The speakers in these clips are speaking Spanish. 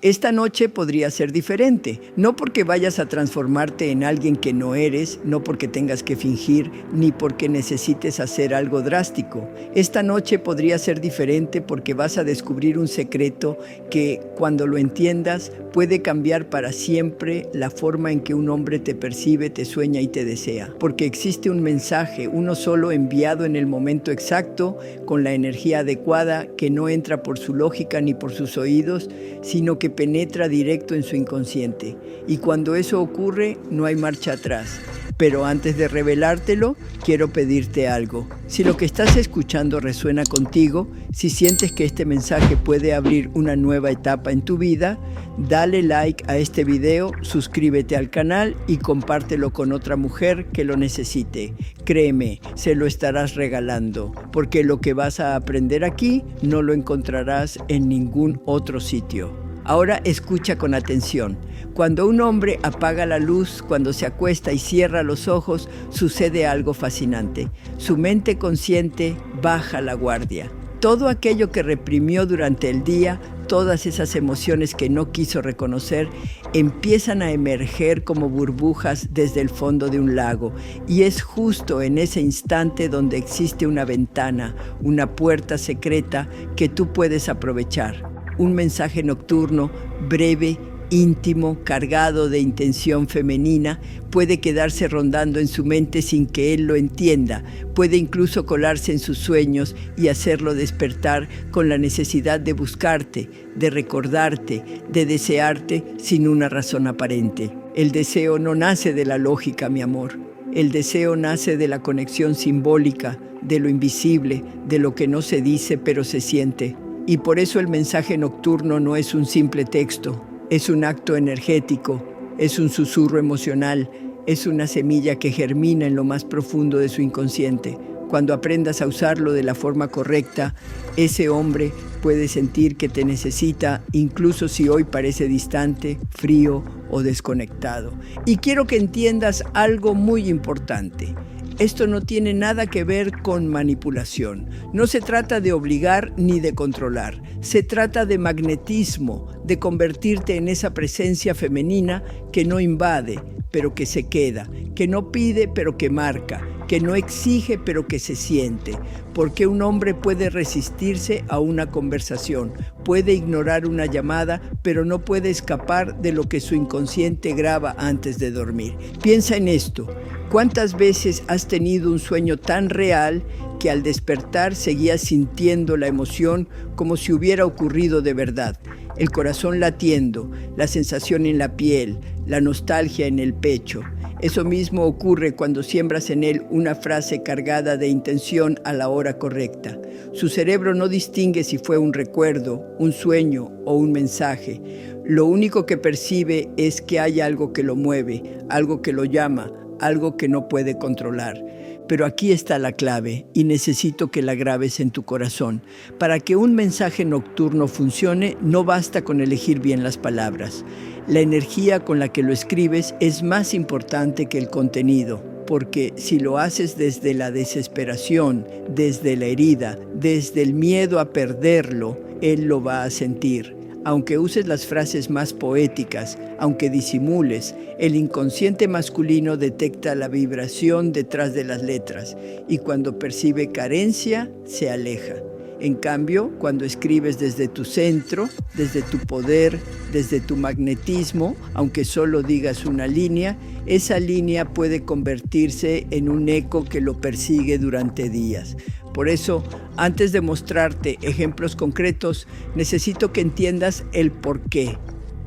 Esta noche podría ser diferente, no porque vayas a transformarte en alguien que no eres, no porque tengas que fingir, ni porque necesites hacer algo drástico. Esta noche podría ser diferente porque vas a descubrir un secreto que, cuando lo entiendas, puede cambiar para siempre la forma en que un hombre te percibe, te sueña y te desea. Porque existe un mensaje, uno solo, enviado en el momento exacto, con la energía adecuada, que no entra por su lógica ni por sus oídos, sino que penetra directo en su inconsciente. Y cuando eso ocurre, no hay marcha atrás. Pero antes de revelártelo, quiero pedirte algo. Si lo que estás escuchando resuena contigo, si sientes que este mensaje puede abrir una nueva etapa en tu vida, dale like a este video, suscríbete al canal y compártelo con otra mujer que lo necesite. Créeme, se lo estarás regalando, porque lo que vas a aprender aquí no lo encontrarás en ningún otro sitio. Ahora escucha con atención. Cuando un hombre apaga la luz, cuando se acuesta y cierra los ojos, sucede algo fascinante. Su mente consciente baja la guardia. Todo aquello que reprimió durante el día, todas esas emociones que no quiso reconocer, empiezan a emerger como burbujas desde el fondo de un lago. Y es justo en ese instante donde existe una ventana, una puerta secreta que tú puedes aprovechar. Un mensaje nocturno, breve, íntimo, cargado de intención femenina, puede quedarse rondando en su mente sin que él lo entienda. Puede incluso colarse en sus sueños y hacerlo despertar con la necesidad de buscarte, de recordarte, de desearte sin una razón aparente. El deseo no nace de la lógica, mi amor. El deseo nace de la conexión simbólica, de lo invisible, de lo que no se dice pero se siente. Y por eso el mensaje nocturno no es un simple texto, es un acto energético, es un susurro emocional, es una semilla que germina en lo más profundo de su inconsciente. Cuando aprendas a usarlo de la forma correcta, ese hombre puede sentir que te necesita, incluso si hoy parece distante, frío o desconectado. Y quiero que entiendas algo muy importante. Esto no tiene nada que ver con manipulación. No se trata de obligar ni de controlar. Se trata de magnetismo, de convertirte en esa presencia femenina que no invade, pero que se queda, que no pide, pero que marca, que no exige, pero que se siente. Porque un hombre puede resistirse a una conversación, puede ignorar una llamada, pero no puede escapar de lo que su inconsciente graba antes de dormir. Piensa en esto. ¿Cuántas veces has tenido un sueño tan real que al despertar seguías sintiendo la emoción como si hubiera ocurrido de verdad? El corazón latiendo, la sensación en la piel, la nostalgia en el pecho. Eso mismo ocurre cuando siembras en él una frase cargada de intención a la hora correcta. Su cerebro no distingue si fue un recuerdo, un sueño o un mensaje. Lo único que percibe es que hay algo que lo mueve, algo que lo llama, algo que no puede controlar. Pero aquí está la clave y necesito que la grabes en tu corazón. Para que un mensaje nocturno funcione, no basta con elegir bien las palabras. La energía con la que lo escribes es más importante que el contenido, porque si lo haces desde la desesperación, desde la herida, desde el miedo a perderlo, él lo va a sentir. Aunque uses las frases más poéticas, aunque disimules, el inconsciente masculino detecta la vibración detrás de las letras y cuando percibe carencia, se aleja. En cambio, cuando escribes desde tu centro, desde tu poder, desde tu magnetismo, aunque solo digas una línea, esa línea puede convertirse en un eco que lo persigue durante días. Por eso, antes de mostrarte ejemplos concretos, necesito que entiendas el porqué.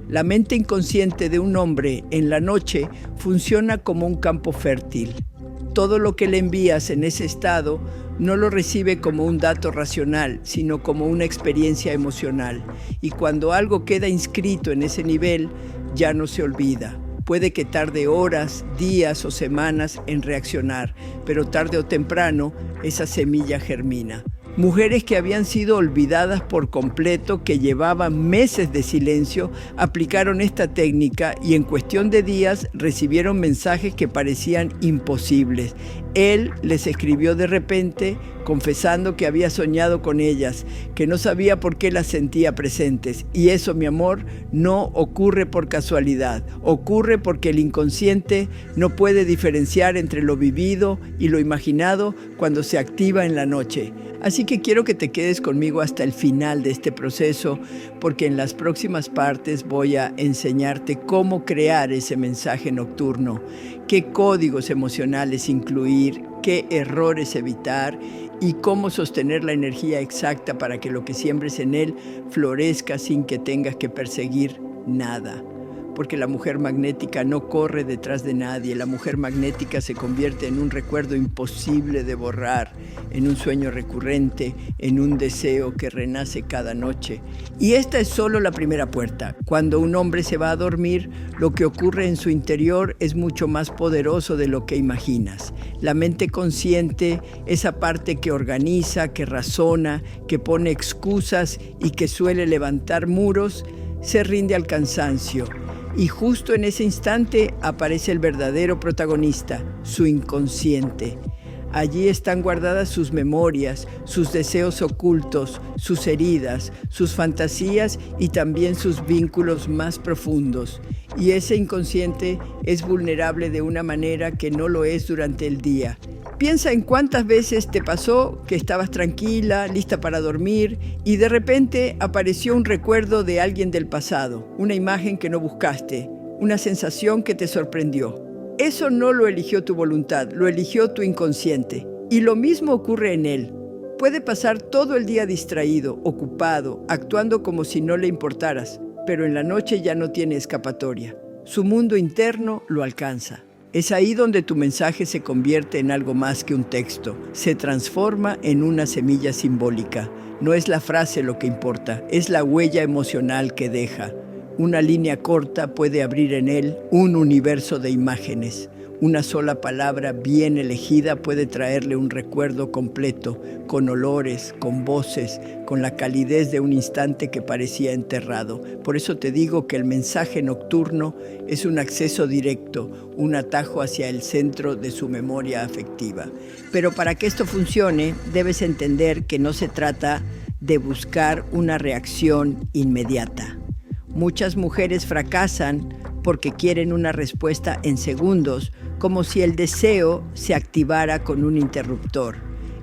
La mente inconsciente de un hombre en la noche funciona como un campo fértil. Todo lo que le envías en ese estado no lo recibe como un dato racional, sino como una experiencia emocional. Y cuando algo queda inscrito en ese nivel, ya no se olvida. Puede que tarde horas, días o semanas en reaccionar, pero tarde o temprano esa semilla germina. Mujeres que habían sido olvidadas por completo, que llevaban meses de silencio, aplicaron esta técnica y en cuestión de días recibieron mensajes que parecían imposibles. Él les escribió de repente, confesando que había soñado con ellas, que no sabía por qué las sentía presentes. Y eso, mi amor, no ocurre por casualidad. Ocurre porque el inconsciente no puede diferenciar entre lo vivido y lo imaginado cuando se activa en la noche. Así que quiero que te quedes conmigo hasta el final de este proceso, porque en las próximas partes voy a enseñarte cómo crear ese mensaje nocturno, qué códigos emocionales incluir, qué errores evitar y cómo sostener la energía exacta para que lo que siembres en él florezca sin que tengas que perseguir nada. Porque la mujer magnética no corre detrás de nadie. La mujer magnética se convierte en un recuerdo imposible de borrar, en un sueño recurrente, en un deseo que renace cada noche. Y esta es solo la primera puerta. Cuando un hombre se va a dormir, lo que ocurre en su interior es mucho más poderoso de lo que imaginas. La mente consciente, esa parte que organiza, que razona, que pone excusas y que suele levantar muros, se rinde al cansancio. Y justo en ese instante aparece el verdadero protagonista, su inconsciente. Allí están guardadas sus memorias, sus deseos ocultos, sus heridas, sus fantasías y también sus vínculos más profundos. Y ese inconsciente es vulnerable de una manera que no lo es durante el día. Piensa en cuántas veces te pasó que estabas tranquila, lista para dormir, y de repente apareció un recuerdo de alguien del pasado, una imagen que no buscaste, una sensación que te sorprendió. Eso no lo eligió tu voluntad, lo eligió tu inconsciente. Y lo mismo ocurre en él. Puede pasar todo el día distraído, ocupado, actuando como si no le importaras, pero en la noche ya no tiene escapatoria. Su mundo interno lo alcanza. Es ahí donde tu mensaje se convierte en algo más que un texto. Se transforma en una semilla simbólica. No es la frase lo que importa, es la huella emocional que deja. Una línea corta puede abrir en él un universo de imágenes. Una sola palabra bien elegida puede traerle un recuerdo completo, con olores, con voces, con la calidez de un instante que parecía enterrado. Por eso te digo que el mensaje nocturno es un acceso directo, un atajo hacia el centro de su memoria afectiva. Pero para que esto funcione, debes entender que no se trata de buscar una reacción inmediata. Muchas mujeres fracasan porque quieren una respuesta en segundos, como si el deseo se activara con un interruptor.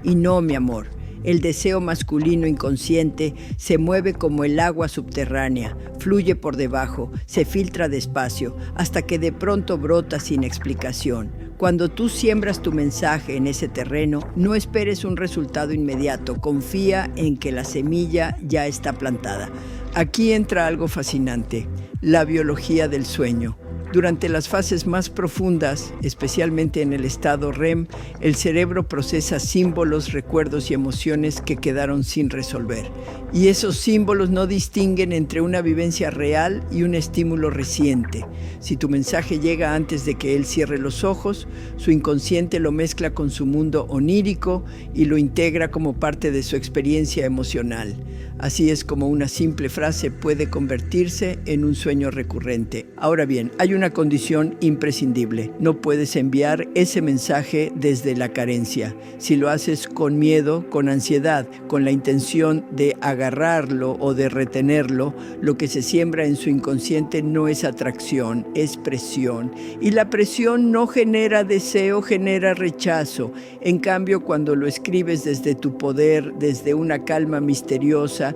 Y no, mi amor, el deseo masculino inconsciente se mueve como el agua subterránea, fluye por debajo, se filtra despacio, hasta que de pronto brota sin explicación. Cuando tú siembras tu mensaje en ese terreno, no esperes un resultado inmediato, confía en que la semilla ya está plantada. Aquí entra algo fascinante, la biología del sueño. Durante las fases más profundas, especialmente en el estado REM, el cerebro procesa símbolos, recuerdos y emociones que quedaron sin resolver. Y esos símbolos no distinguen entre una vivencia real y un estímulo reciente. Si tu mensaje llega antes de que él cierre los ojos, su inconsciente lo mezcla con su mundo onírico y lo integra como parte de su experiencia emocional. Así es como una simple frase puede convertirse en un sueño recurrente. Ahora bien, hay una condición imprescindible. No puedes enviar ese mensaje desde la carencia. Si lo haces con miedo, con ansiedad, con la intención de agarrarlo o de retenerlo, lo que se siembra en su inconsciente no es atracción, es presión. Y la presión no genera deseo, genera rechazo. En cambio, cuando lo escribes desde tu poder, desde una calma misteriosa,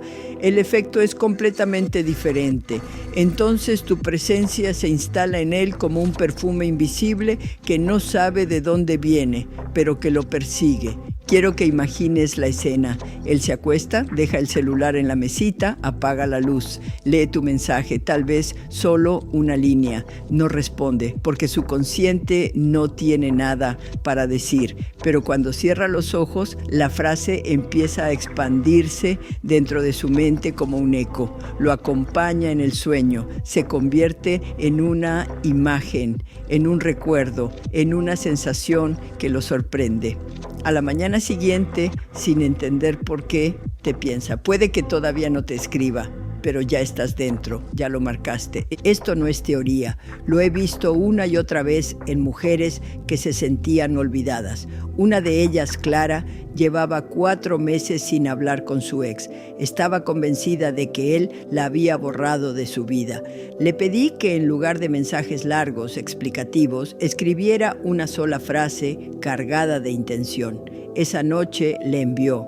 el efecto es completamente diferente. Entonces tu presencia se instala en él como un perfume invisible que no sabe de dónde viene, pero que lo persigue. Quiero que imagines la escena. Él se acuesta, deja el celular en la mesita, apaga la luz, lee tu mensaje, tal vez solo una línea. No responde, porque su consciente no tiene nada para decir. Pero cuando cierra los ojos, la frase empieza a expandirse dentro de su mente como un eco. Lo acompaña en el sueño, se convierte en una imagen, en un recuerdo, en una sensación que lo sorprende. A la mañana siguiente, sin entender por qué, te piensa, puede que todavía no te escriba, pero ya estás dentro, ya lo marcaste. Esto no es teoría, lo he visto una y otra vez en mujeres que se sentían olvidadas. Una de ellas, Clara, llevaba 4 meses sin hablar con su ex. Estaba convencida de que él la había borrado de su vida. Le pedí que en lugar de mensajes largos, explicativos, escribiera una sola frase cargada de intención. Esa noche le envió: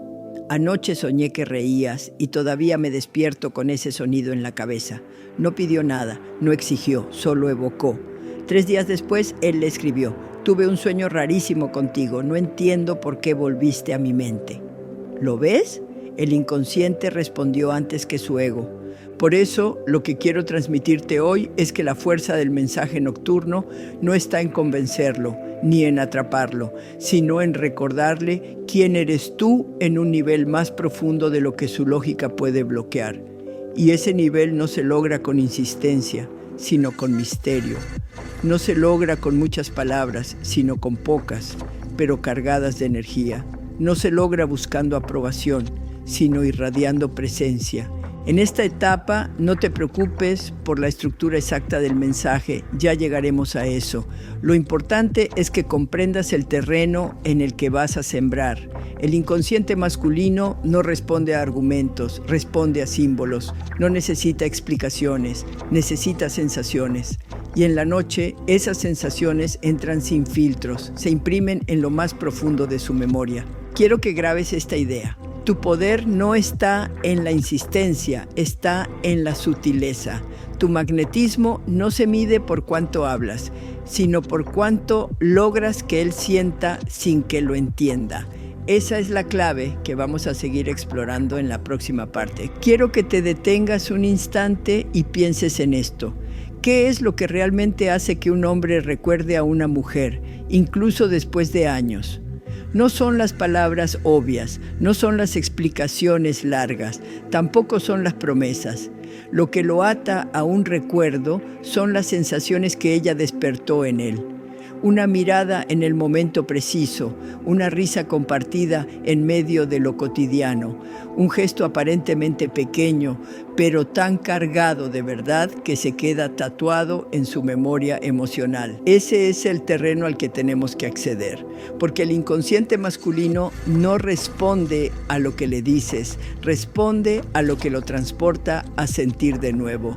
anoche soñé que reías y todavía me despierto con ese sonido en la cabeza. No pidió nada, no exigió, solo evocó. 3 días después, él le escribió: tuve un sueño rarísimo contigo, no entiendo por qué volviste a mi mente. ¿Lo ves? El inconsciente respondió antes que su ego. Por eso, lo que quiero transmitirte hoy es que la fuerza del mensaje nocturno no está en convencerlo, ni en atraparlo, sino en recordarle quién eres tú en un nivel más profundo de lo que su lógica puede bloquear. Y ese nivel no se logra con insistencia, sino con misterio. No se logra con muchas palabras, sino con pocas, pero cargadas de energía. No se logra buscando aprobación, sino irradiando presencia. En esta etapa, no te preocupes por la estructura exacta del mensaje, ya llegaremos a eso. Lo importante es que comprendas el terreno en el que vas a sembrar. El inconsciente masculino no responde a argumentos, responde a símbolos. No necesita explicaciones, necesita sensaciones. Y en la noche, esas sensaciones entran sin filtros, se imprimen en lo más profundo de su memoria. Quiero que grabes esta idea. Tu poder no está en la insistencia, está en la sutileza. Tu magnetismo no se mide por cuánto hablas, sino por cuánto logras que él sienta sin que lo entienda. Esa es la clave que vamos a seguir explorando en la próxima parte. Quiero que te detengas un instante y pienses en esto. ¿Qué es lo que realmente hace que un hombre recuerde a una mujer, incluso después de años? No son las palabras obvias, no son las explicaciones largas, tampoco son las promesas. Lo que lo ata a un recuerdo son las sensaciones que ella despertó en él. Una mirada en el momento preciso, una risa compartida en medio de lo cotidiano, un gesto aparentemente pequeño, pero tan cargado de verdad que se queda tatuado en su memoria emocional. Ese es el terreno al que tenemos que acceder, porque el inconsciente masculino no responde a lo que le dices, responde a lo que lo transporta a sentir de nuevo.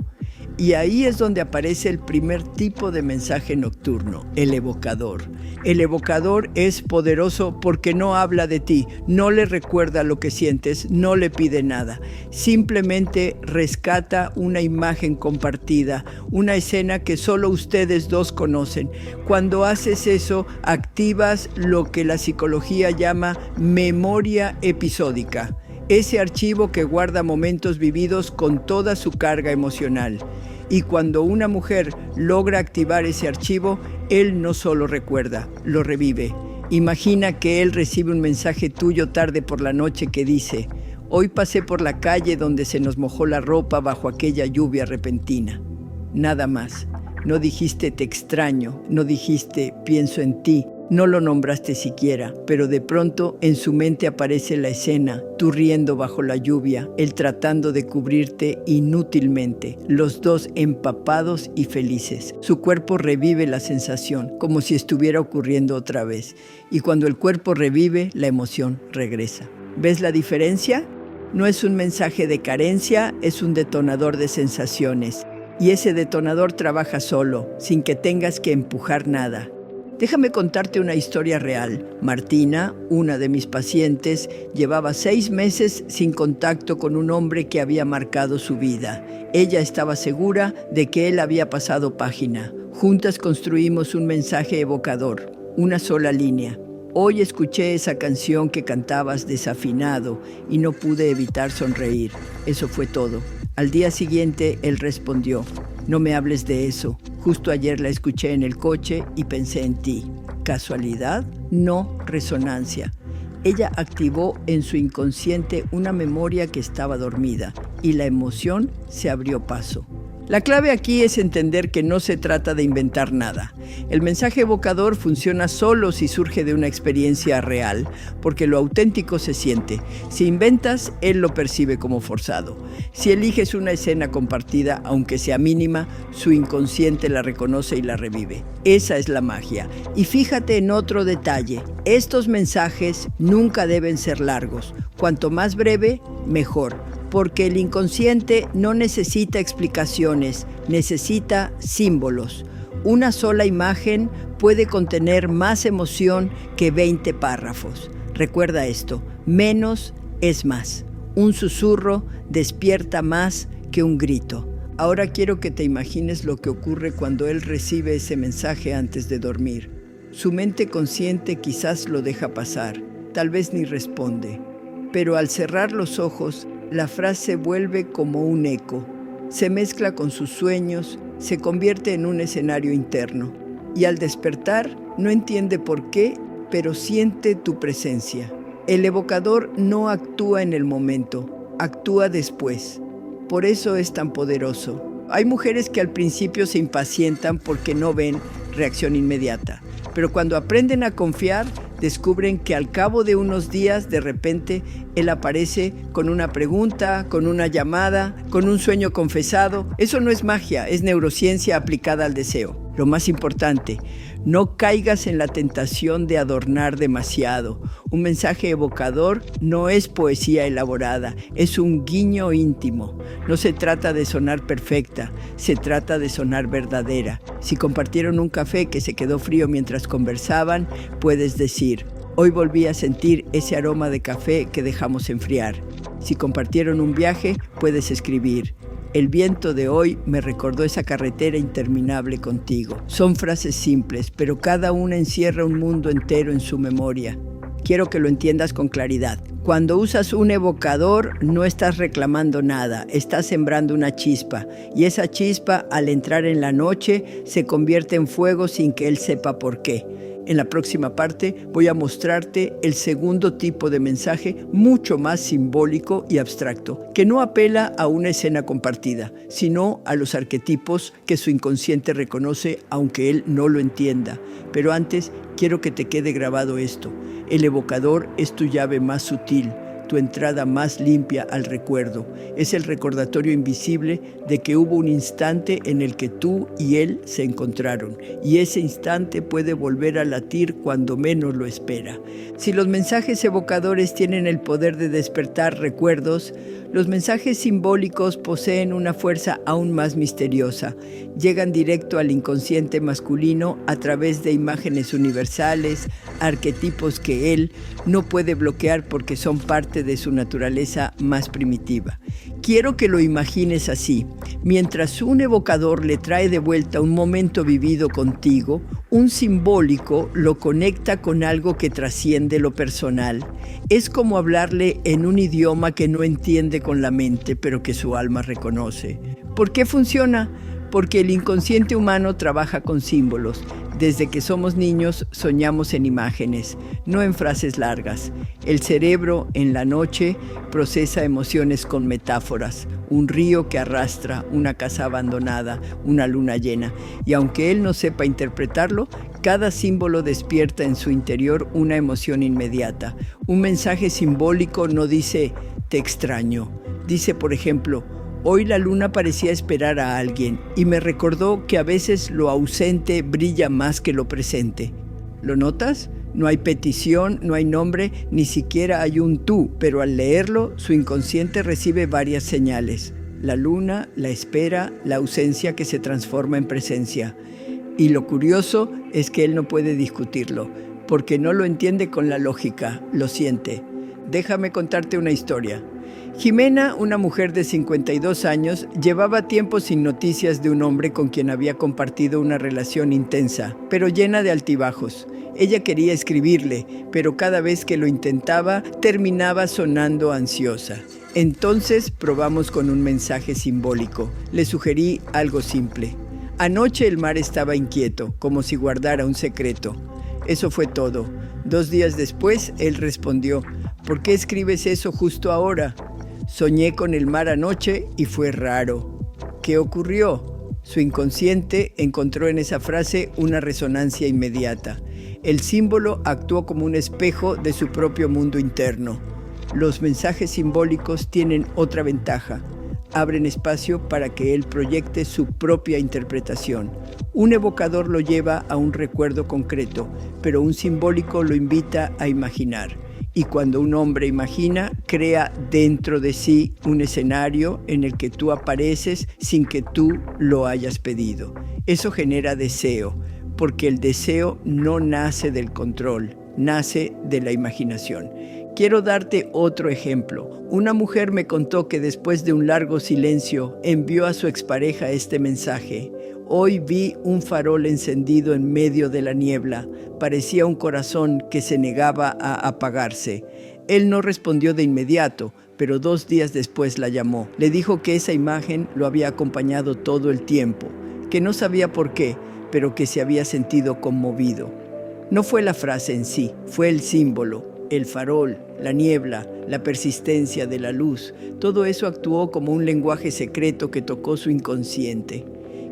Y ahí es donde aparece el primer tipo de mensaje nocturno, el evocador. El evocador es poderoso porque no habla de ti, no le recuerda lo que sientes, no le pide nada. Simplemente rescata una imagen compartida, una escena que solo ustedes dos conocen. Cuando haces eso, activas lo que la psicología llama memoria episódica. Ese archivo que guarda momentos vividos con toda su carga emocional. Y cuando una mujer logra activar ese archivo, él no solo recuerda, lo revive. Imagina que él recibe un mensaje tuyo tarde por la noche que dice: hoy pasé por la calle donde se nos mojó la ropa bajo aquella lluvia repentina. Nada más. No dijiste te extraño, no dijiste pienso en ti. No lo nombraste siquiera, pero de pronto en su mente aparece la escena, tú riendo bajo la lluvia, él tratando de cubrirte inútilmente, los dos empapados y felices. Su cuerpo revive la sensación, como si estuviera ocurriendo otra vez. Y cuando el cuerpo revive, la emoción regresa. ¿Ves la diferencia? No es un mensaje de carencia, es un detonador de sensaciones. Y ese detonador trabaja solo, sin que tengas que empujar nada. Déjame contarte una historia real. Martina, una de mis pacientes, llevaba 6 meses sin contacto con un hombre que había marcado su vida. Ella estaba segura de que él había pasado página. Juntas construimos un mensaje evocador, una sola línea. Hoy escuché esa canción que cantabas desafinado y no pude evitar sonreír. Eso fue todo. Al día siguiente, él respondió: no me hables de eso. Justo ayer la escuché en el coche y pensé en ti. ¿Casualidad? No, resonancia. Ella activó en su inconsciente una memoria que estaba dormida y la emoción se abrió paso. La clave aquí es entender que no se trata de inventar nada. El mensaje evocador funciona solo si surge de una experiencia real, porque lo auténtico se siente. Si inventas, él lo percibe como forzado. Si eliges una escena compartida, aunque sea mínima, su inconsciente la reconoce y la revive. Esa es la magia. Y fíjate en otro detalle. Estos mensajes nunca deben ser largos. Cuanto más breve, mejor. Porque el inconsciente no necesita explicaciones, necesita símbolos. Una sola imagen puede contener más emoción que 20 párrafos. Recuerda esto, menos es más. Un susurro despierta más que un grito. Ahora quiero que te imagines lo que ocurre cuando él recibe ese mensaje antes de dormir. Su mente consciente quizás lo deja pasar, tal vez ni responde. Pero al cerrar los ojos, la frase vuelve como un eco, se mezcla con sus sueños, se convierte en un escenario interno. Y al despertar, no entiende por qué, pero siente tu presencia. El evocador no actúa en el momento, actúa después. Por eso es tan poderoso. Hay mujeres que al principio se impacientan porque no ven reacción inmediata, pero cuando aprenden a confiar, descubren que al cabo de unos días, de repente, él aparece con una pregunta, con una llamada, con un sueño confesado. Eso no es magia, es neurociencia aplicada al deseo. Lo más importante, no caigas en la tentación de adornar demasiado. Un mensaje evocador no es poesía elaborada, es un guiño íntimo. No se trata de sonar perfecta, se trata de sonar verdadera. Si compartieron un café que se quedó frío mientras conversaban, puedes decir: hoy volví a sentir ese aroma de café que dejamos enfriar. Si compartieron un viaje, puedes escribir: el viento de hoy me recordó esa carretera interminable contigo. Son frases simples, pero cada una encierra un mundo entero en su memoria. Quiero que lo entiendas con claridad. Cuando usas un evocador, no estás reclamando nada, estás sembrando una chispa. Y esa chispa, al entrar en la noche, se convierte en fuego sin que él sepa por qué. En la próxima parte voy a mostrarte el segundo tipo de mensaje, mucho más simbólico y abstracto, que no apela a una escena compartida, sino a los arquetipos que su inconsciente reconoce aunque él no lo entienda. Pero antes, quiero que te quede grabado esto. El evocador es tu llave más sutil, tu entrada más limpia al recuerdo. Es el recordatorio invisible de que hubo un instante en el que tú y él se encontraron, y ese instante puede volver a latir cuando menos lo espera. Si los mensajes evocadores tienen el poder de despertar recuerdos, los mensajes simbólicos poseen una fuerza aún más misteriosa. Llegan directo al inconsciente masculino a través de imágenes universales, arquetipos que él no puede bloquear porque son parte de su naturaleza más primitiva. Quiero que lo imagines así. Mientras un evocador le trae de vuelta un momento vivido contigo, un simbólico lo conecta con algo que trasciende lo personal. Es como hablarle en un idioma que no entiende con la mente, pero que su alma reconoce. ¿Por qué funciona? Porque el inconsciente humano trabaja con símbolos. Desde que somos niños soñamos en imágenes, no en frases largas. El cerebro en la noche procesa emociones con metáforas. Un río que arrastra, una casa abandonada, una luna llena. Y aunque él no sepa interpretarlo, cada símbolo despierta en su interior una emoción inmediata. Un mensaje simbólico no dice «te extraño». Dice, por ejemplo, hoy la luna parecía esperar a alguien y me recordó que a veces lo ausente brilla más que lo presente. ¿Lo notas? No hay petición, no hay nombre, ni siquiera hay un tú, pero al leerlo, su inconsciente recibe varias señales. La luna, la espera, la ausencia que se transforma en presencia. Y lo curioso es que él no puede discutirlo, porque no lo entiende con la lógica, lo siente. Déjame contarte una historia. Jimena, una mujer de 52 años, llevaba tiempo sin noticias de un hombre con quien había compartido una relación intensa, pero llena de altibajos. Ella quería escribirle, pero cada vez que lo intentaba, terminaba sonando ansiosa. Entonces probamos con un mensaje simbólico. Le sugerí algo simple. Anoche el mar estaba inquieto, como si guardara un secreto. Eso fue todo. 2 días después, él respondió: ¿por qué escribes eso justo ahora? Soñé con el mar anoche y fue raro. ¿Qué ocurrió? Su inconsciente encontró en esa frase una resonancia inmediata. El símbolo actuó como un espejo de su propio mundo interno. Los mensajes simbólicos tienen otra ventaja. Abren espacio para que él proyecte su propia interpretación. Un evocador lo lleva a un recuerdo concreto, pero un simbólico lo invita a imaginar. Y cuando un hombre imagina, crea dentro de sí un escenario en el que tú apareces sin que tú lo hayas pedido. Eso genera deseo, porque el deseo no nace del control, nace de la imaginación. Quiero darte otro ejemplo. Una mujer me contó que después de un largo silencio envió a su expareja este mensaje. Hoy vi un farol encendido en medio de la niebla. Parecía un corazón que se negaba a apagarse. Él no respondió de inmediato, pero 2 días después la llamó. Le dijo que esa imagen lo había acompañado todo el tiempo, que no sabía por qué, pero que se había sentido conmovido. No fue la frase en sí, fue el símbolo. El farol, la niebla, la persistencia de la luz, todo eso actuó como un lenguaje secreto que tocó su inconsciente.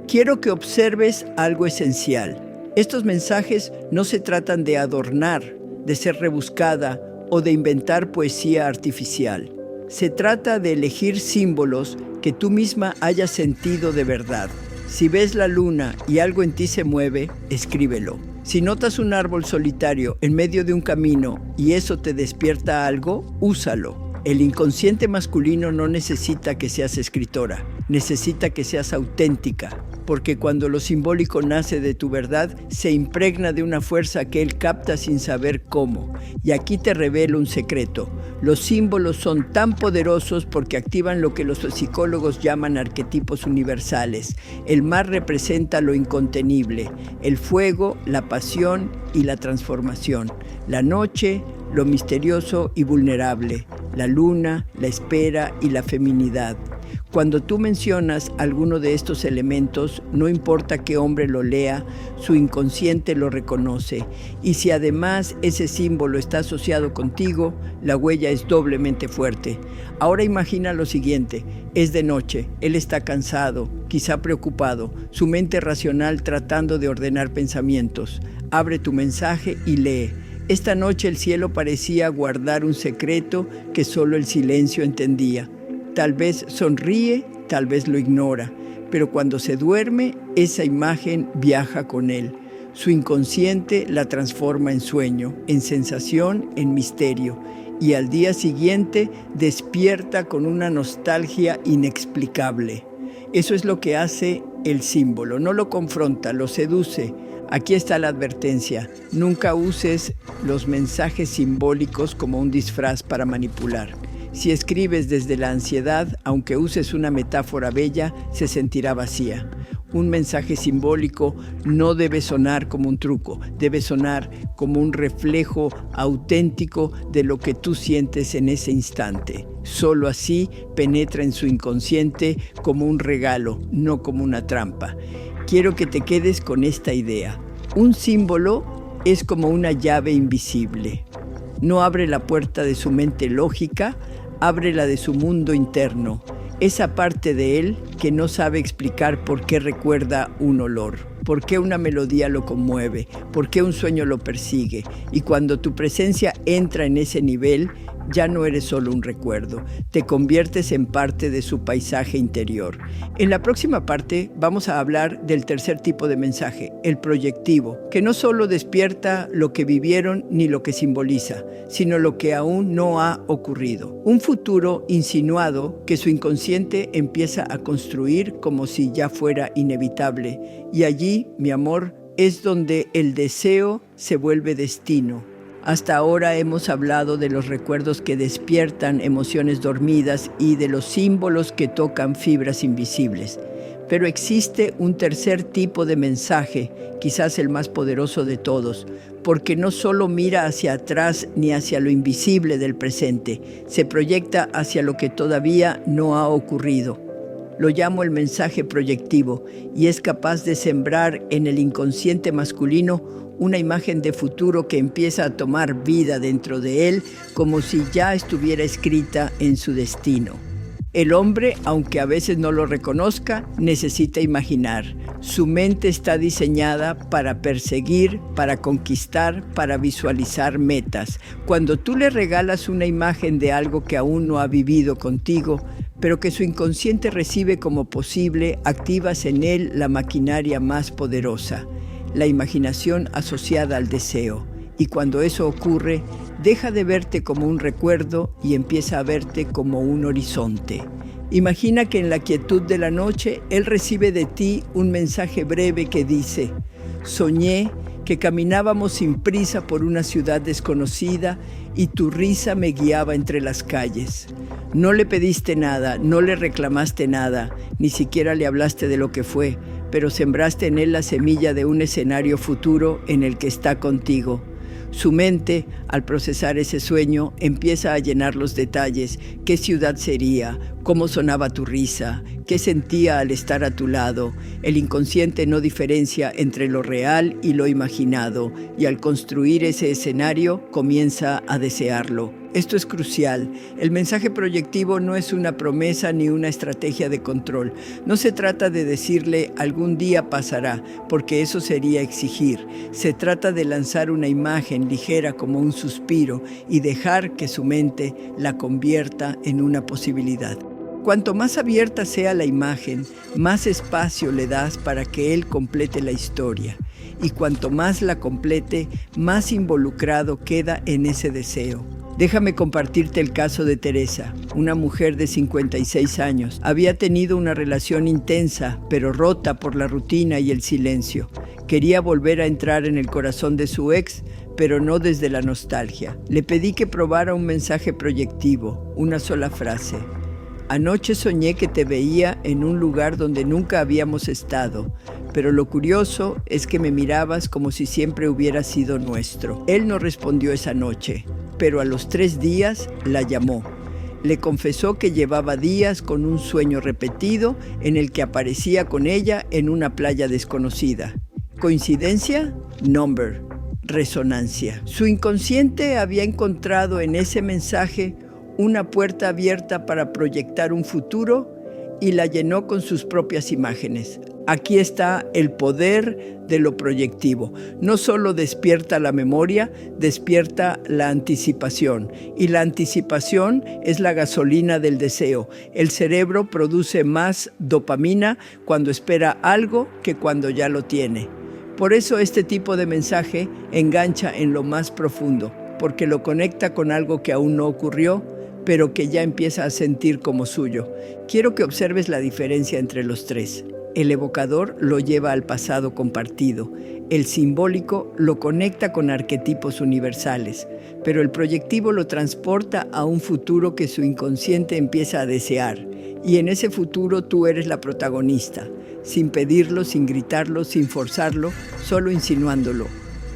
Quiero que observes algo esencial. Estos mensajes no se tratan de adornar, de ser rebuscada o de inventar poesía artificial. Se trata de elegir símbolos que tú misma hayas sentido de verdad. Si ves la luna y algo en ti se mueve, escríbelo. Si notas un árbol solitario en medio de un camino y eso te despierta algo, úsalo. El inconsciente masculino no necesita que seas escritora, necesita que seas auténtica, porque cuando lo simbólico nace de tu verdad, se impregna de una fuerza que él capta sin saber cómo. Y aquí te revelo un secreto. Los símbolos son tan poderosos porque activan lo que los psicólogos llaman arquetipos universales. El mar representa lo incontenible, el fuego, la pasión y la transformación. La noche, lo misterioso y vulnerable. La luna, la espera y la feminidad. Cuando tú mencionas alguno de estos elementos, no importa qué hombre lo lea, su inconsciente lo reconoce. Y si además ese símbolo está asociado contigo, la huella es doblemente fuerte. Ahora imagina lo siguiente, es de noche, él está cansado, quizá preocupado, su mente racional tratando de ordenar pensamientos. Abre tu mensaje y lee. Esta noche el cielo parecía guardar un secreto que solo el silencio entendía. Tal vez sonríe, tal vez lo ignora, pero cuando se duerme, esa imagen viaja con él. Su inconsciente la transforma en sueño, en sensación, en misterio, y al día siguiente despierta con una nostalgia inexplicable. Eso es lo que hace el símbolo, no lo confronta, lo seduce. Aquí está la advertencia, nunca uses los mensajes simbólicos como un disfraz para manipular. Si escribes desde la ansiedad, aunque uses una metáfora bella, se sentirá vacía. Un mensaje simbólico no debe sonar como un truco, debe sonar como un reflejo auténtico de lo que tú sientes en ese instante. Solo así penetra en su inconsciente como un regalo, no como una trampa. Quiero que te quedes con esta idea. Un símbolo es como una llave invisible. No abre la puerta de su mente lógica, abre la de su mundo interno, esa parte de él que no sabe explicar por qué recuerda un olor, por qué una melodía lo conmueve, por qué un sueño lo persigue. Y cuando tu presencia entra en ese nivel, ya no eres solo un recuerdo, te conviertes en parte de su paisaje interior. En la próxima parte vamos a hablar del tercer tipo de mensaje, el proyectivo, que no solo despierta lo que vivieron ni lo que simboliza, sino lo que aún no ha ocurrido. Un futuro insinuado que su inconsciente empieza a construir como si ya fuera inevitable. Y allí, mi amor, es donde el deseo se vuelve destino. Hasta ahora hemos hablado de los recuerdos que despiertan emociones dormidas y de los símbolos que tocan fibras invisibles. Pero existe un tercer tipo de mensaje, quizás el más poderoso de todos, porque no solo mira hacia atrás ni hacia lo invisible del presente, se proyecta hacia lo que todavía no ha ocurrido. Lo llamo el mensaje proyectivo y es capaz de sembrar en el inconsciente masculino una imagen de futuro que empieza a tomar vida dentro de él como si ya estuviera escrita en su destino. El hombre, aunque a veces no lo reconozca, necesita imaginar. Su mente está diseñada para perseguir, para conquistar, para visualizar metas. Cuando tú le regalas una imagen de algo que aún no ha vivido contigo, pero que su inconsciente recibe como posible, activas en él la maquinaria más poderosa, la imaginación asociada al deseo. Y cuando eso ocurre, deja de verte como un recuerdo y empieza a verte como un horizonte. Imagina que en la quietud de la noche, él recibe de ti un mensaje breve que dice: soñé que caminábamos sin prisa por una ciudad desconocida y tu risa me guiaba entre las calles. No le pediste nada, no le reclamaste nada, ni siquiera le hablaste de lo que fue, pero sembraste en él la semilla de un escenario futuro en el que está contigo. Su mente, al procesar ese sueño, empieza a llenar los detalles. ¿Qué ciudad sería? ¿Cómo sonaba tu risa? ¿Qué sentía al estar a tu lado? El inconsciente no diferencia entre lo real y lo imaginado, y al construir ese escenario, comienza a desearlo. Esto es crucial. El mensaje proyectivo no es una promesa ni una estrategia de control. No se trata de decirle algún día pasará, porque eso sería exigir. Se trata de lanzar una imagen ligera como un suspiro y dejar que su mente la convierta en una posibilidad. Cuanto más abierta sea la imagen, más espacio le das para que él complete la historia. Y cuanto más la complete, más involucrado queda en ese deseo. Déjame compartirte el caso de Teresa, una mujer de 56 años. Había tenido una relación intensa, pero rota por la rutina y el silencio. Quería volver a entrar en el corazón de su ex, pero no desde la nostalgia. Le pedí que probara un mensaje proyectivo, una sola frase. Anoche soñé que te veía en un lugar donde nunca habíamos estado, pero lo curioso es que me mirabas como si siempre hubiera sido nuestro. Él no respondió esa noche, pero a los 3 días la llamó. Le confesó que llevaba días con un sueño repetido en el que aparecía con ella en una playa desconocida. ¿Coincidencia? Number. Resonancia. Su inconsciente había encontrado en ese mensaje una puerta abierta para proyectar un futuro y la llenó con sus propias imágenes. Aquí está el poder de lo proyectivo. No solo despierta la memoria, despierta la anticipación. Y la anticipación es la gasolina del deseo. El cerebro produce más dopamina cuando espera algo que cuando ya lo tiene. Por eso este tipo de mensaje engancha en lo más profundo, porque lo conecta con algo que aún no ocurrió, pero que ya empieza a sentir como suyo. Quiero que observes la diferencia entre los tres. El evocador lo lleva al pasado compartido. El simbólico lo conecta con arquetipos universales, pero el proyectivo lo transporta a un futuro que su inconsciente empieza a desear. Y en ese futuro tú eres la protagonista, sin pedirlo, sin gritarlo, sin forzarlo, solo insinuándolo.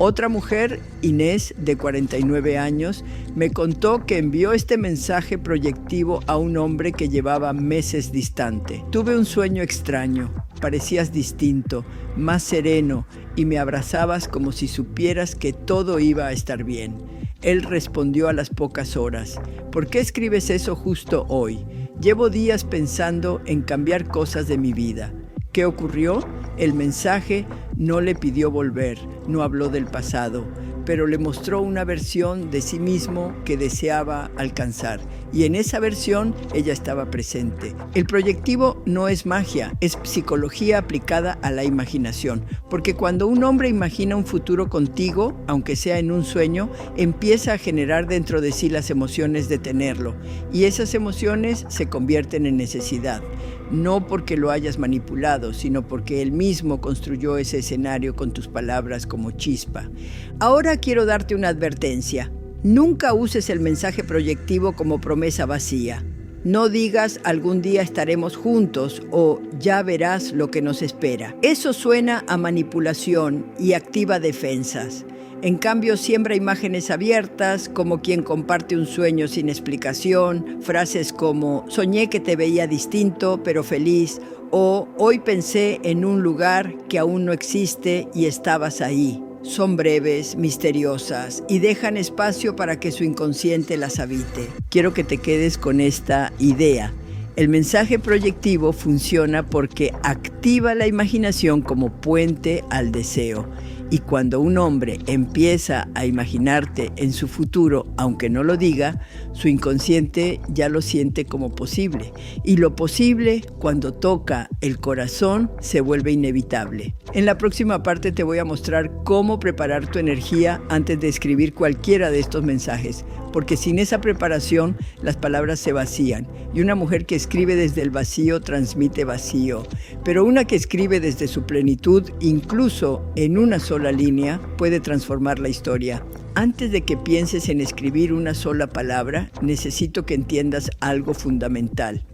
Otra mujer, Inés, de 49 años, me contó que envió este mensaje proyectivo a un hombre que llevaba meses distante. Tuve un sueño extraño, parecías distinto, más sereno y me abrazabas como si supieras que todo iba a estar bien. Él respondió a las pocas horas: ¿por qué escribes eso justo hoy? Llevo días pensando en cambiar cosas de mi vida. ¿Qué ocurrió? El mensaje no le pidió volver, no habló del pasado, pero le mostró una versión de sí mismo que deseaba alcanzar. Y en esa versión ella estaba presente. El proyectivo no es magia, es psicología aplicada a la imaginación. Porque cuando un hombre imagina un futuro contigo, aunque sea en un sueño, empieza a generar dentro de sí las emociones de tenerlo. Y esas emociones se convierten en necesidad. No porque lo hayas manipulado, sino porque él mismo construyó ese escenario con tus palabras como chispa. Ahora quiero darte una advertencia. Nunca uses el mensaje proyectivo como promesa vacía. No digas algún día estaremos juntos o ya verás lo que nos espera. Eso suena a manipulación y activa defensas. En cambio, siembra imágenes abiertas, como quien comparte un sueño sin explicación, frases como soñé que te veía distinto pero feliz, o hoy pensé en un lugar que aún no existe y estabas ahí. Son breves, misteriosas y dejan espacio para que su inconsciente las habite. Quiero que te quedes con esta idea. El mensaje proyectivo funciona porque activa la imaginación como puente al deseo. Y cuando un hombre empieza a imaginarte en su futuro, aunque no lo diga, su inconsciente ya lo siente como posible. Y lo posible, cuando toca el corazón, se vuelve inevitable. En la próxima parte te voy a mostrar cómo preparar tu energía antes de escribir cualquiera de estos mensajes, porque sin esa preparación las palabras se vacían. Y una mujer que escribe desde el vacío transmite vacío. Pero una que escribe desde su plenitud, incluso en una sola línea, puede transformar la historia. Antes de que pienses en escribir una sola palabra, necesito que entiendas algo fundamental.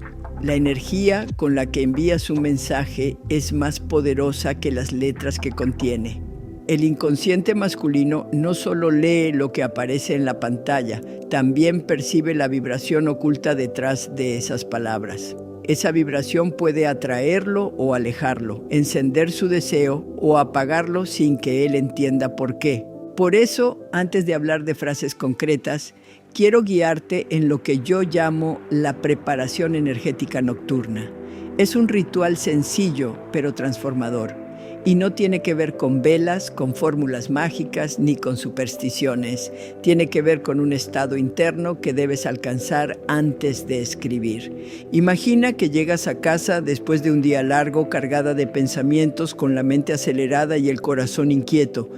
La energía con la que envías un mensaje es más poderosa que las letras que contiene. El inconsciente masculino no solo lee lo que aparece en la pantalla, también percibe la vibración oculta detrás de esas palabras. Esa vibración puede atraerlo o alejarlo, encender su deseo o apagarlo sin que él entienda por qué. Por eso, antes de hablar de frases concretas, quiero guiarte en lo que yo llamo la preparación energética nocturna. Es un ritual sencillo, pero transformador. Y no tiene que ver con velas, con fórmulas mágicas, ni con supersticiones. Tiene que ver con un estado interno que debes alcanzar antes de escribir. Imagina que llegas a casa después de un día largo, cargada de pensamientos, con la mente acelerada y el corazón inquieto.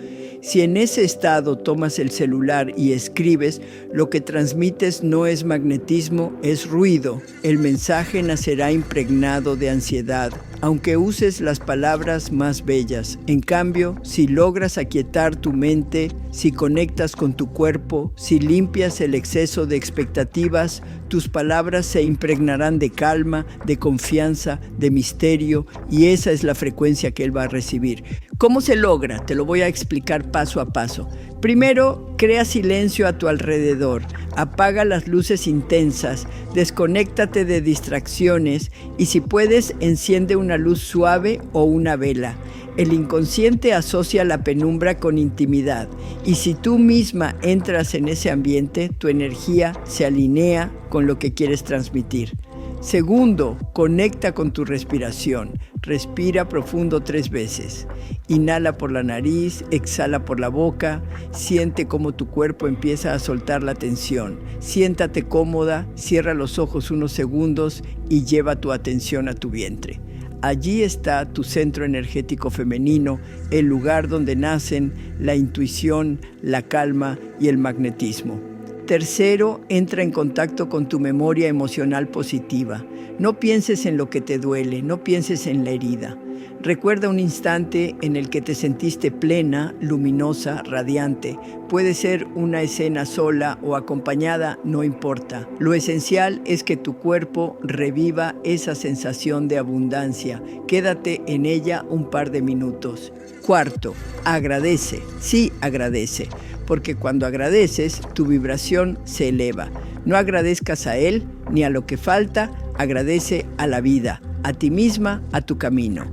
Si en ese estado tomas el celular y escribes, lo que transmites no es magnetismo, es ruido. El mensaje nacerá impregnado de ansiedad, aunque uses las palabras más bellas. En cambio, si logras aquietar tu mente, si conectas con tu cuerpo, si limpias el exceso de expectativas, tus palabras se impregnarán de calma, de confianza, de misterio, y esa es la frecuencia que él va a recibir. ¿Cómo se logra? Te lo voy a explicar paso a paso. Primero, crea silencio a tu alrededor, apaga las luces intensas, desconéctate de distracciones y si puedes, enciende una luz suave o una vela. El inconsciente asocia la penumbra con intimidad y si tú misma entras en ese ambiente, tu energía se alinea con lo que quieres transmitir. Segundo, conecta con tu respiración. Respira profundo 3 veces. Inhala por la nariz, exhala por la boca. Siente cómo tu cuerpo empieza a soltar la tensión. Siéntate cómoda, cierra los ojos unos segundos y lleva tu atención a tu vientre. Allí está tu centro energético femenino, el lugar donde nacen la intuición, la calma y el magnetismo. Tercero, entra en contacto con tu memoria emocional positiva. No pienses en lo que te duele, no pienses en la herida. Recuerda un instante en el que te sentiste plena, luminosa, radiante. Puede ser una escena sola o acompañada, no importa. Lo esencial es que tu cuerpo reviva esa sensación de abundancia. Quédate en ella un par de minutos. Cuarto, agradece. Sí, agradece. Porque cuando agradeces, tu vibración se eleva. No agradezcas a él ni a lo que falta, agradece a la vida, a ti misma, a tu camino.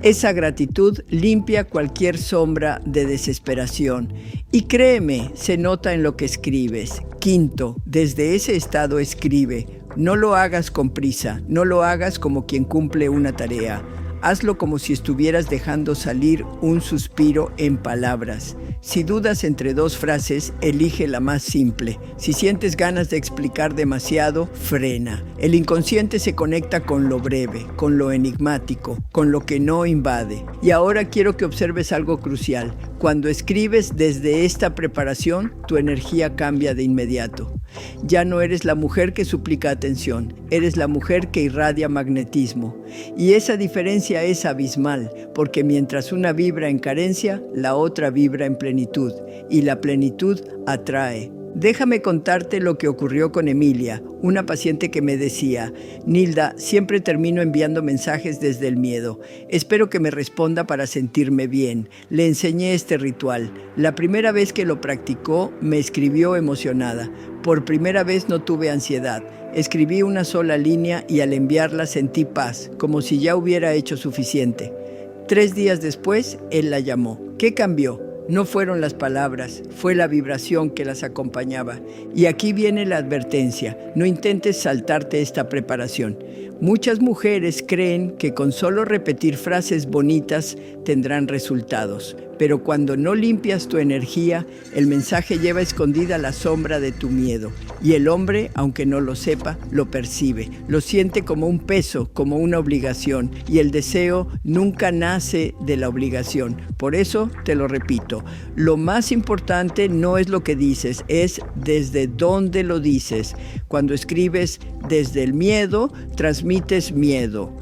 Esa gratitud limpia cualquier sombra de desesperación. Y créeme, se nota en lo que escribes. Quinto, desde ese estado escribe. No lo hagas con prisa, no lo hagas como quien cumple una tarea. Hazlo como si estuvieras dejando salir un suspiro en palabras. Si dudas entre 2 frases, elige la más simple. Si sientes ganas de explicar demasiado, frena. El inconsciente se conecta con lo breve, con lo enigmático, con lo que no invade. Y ahora quiero que observes algo crucial. Cuando escribes desde esta preparación, tu energía cambia de inmediato. Ya no eres la mujer que suplica atención, eres la mujer que irradia magnetismo. Y esa diferencia es abismal, porque mientras una vibra en carencia, la otra vibra en plenitud, y la plenitud atrae. Déjame contarte lo que ocurrió con Emilia, una paciente que me decía: Nilda, siempre termino enviando mensajes desde el miedo. Espero que me responda para sentirme bien. Le enseñé este ritual. La primera vez que lo practicó, me escribió emocionada. Por primera vez no tuve ansiedad. Escribí una sola línea y al enviarla sentí paz, como si ya hubiera hecho suficiente. 3 días después, él la llamó. ¿Qué cambió? No fueron las palabras, fue la vibración que las acompañaba. Y aquí viene la advertencia: no intentes saltarte esta preparación. Muchas mujeres creen que con solo repetir frases bonitas tendrán resultados, pero cuando no limpias tu energía, el mensaje lleva escondida la sombra de tu miedo. Y el hombre, aunque no lo sepa, lo percibe, lo siente como un peso, como una obligación, y el deseo nunca nace de la obligación. Por eso te lo repito, lo más importante no es lo que dices, es desde dónde lo dices. Cuando escribes desde el miedo, transmites miedo.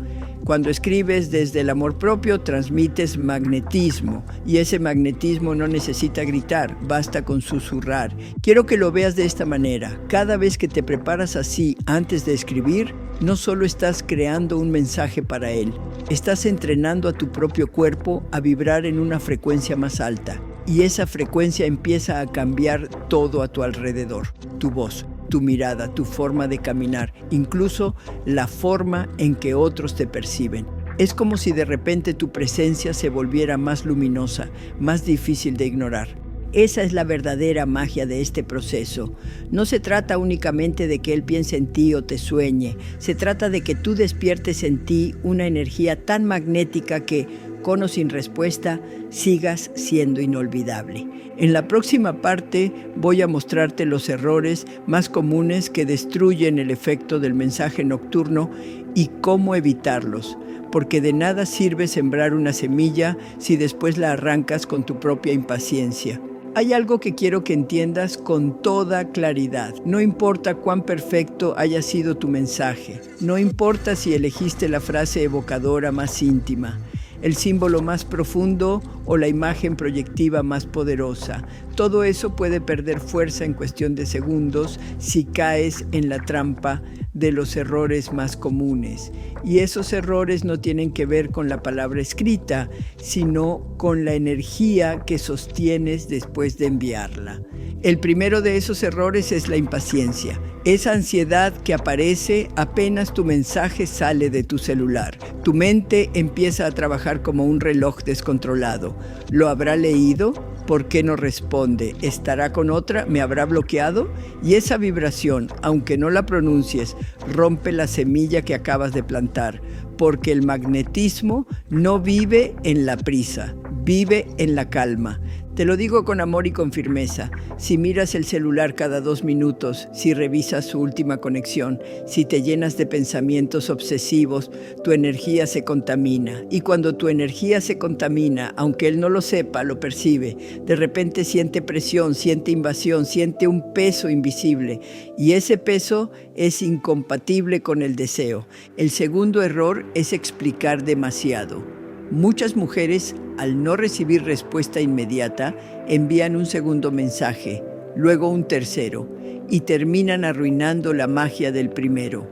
Cuando escribes desde el amor propio, transmites magnetismo, y ese magnetismo no necesita gritar, basta con susurrar. Quiero que lo veas de esta manera. Cada vez que te preparas así antes de escribir, no solo estás creando un mensaje para él, estás entrenando a tu propio cuerpo a vibrar en una frecuencia más alta, y esa frecuencia empieza a cambiar todo a tu alrededor, tu voz, tu mirada, tu forma de caminar, incluso la forma en que otros te perciben. Es como si de repente tu presencia se volviera más luminosa, más difícil de ignorar. Esa es la verdadera magia de este proceso. No se trata únicamente de que él piense en ti o te sueñe, se trata de que tú despiertes en ti una energía tan magnética que, con o sin respuesta, sigas siendo inolvidable. En la próxima parte voy a mostrarte los errores más comunes que destruyen el efecto del mensaje nocturno y cómo evitarlos, porque de nada sirve sembrar una semilla si después la arrancas con tu propia impaciencia. Hay algo que quiero que entiendas con toda claridad. No importa cuán perfecto haya sido tu mensaje, no importa si elegiste la frase evocadora más íntima, el símbolo más profundo o la imagen proyectiva más poderosa. Todo eso puede perder fuerza en cuestión de segundos si caes en la trampa de los errores más comunes. Y esos errores no tienen que ver con la palabra escrita, sino con la energía que sostienes después de enviarla. El primero de esos errores es la impaciencia, esa ansiedad que aparece apenas tu mensaje sale de tu celular. Tu mente empieza a trabajar como un reloj descontrolado. ¿Lo habrá leído? ¿Por qué no responde? ¿Estará con otra? ¿Me habrá bloqueado? Y esa vibración, aunque no la pronuncies, rompe la semilla que acabas de plantar, porque el magnetismo no vive en la prisa, vive en la calma. Te lo digo con amor y con firmeza. Si miras el celular cada 2 minutos, si revisas su última conexión, si te llenas de pensamientos obsesivos, tu energía se contamina. Y cuando tu energía se contamina, aunque él no lo sepa, lo percibe. De repente siente presión, siente invasión, siente un peso invisible. Y ese peso es incompatible con el deseo. El segundo error es explicar demasiado. Muchas mujeres, al no recibir respuesta inmediata, envían un segundo mensaje, luego un tercero, y terminan arruinando la magia del primero.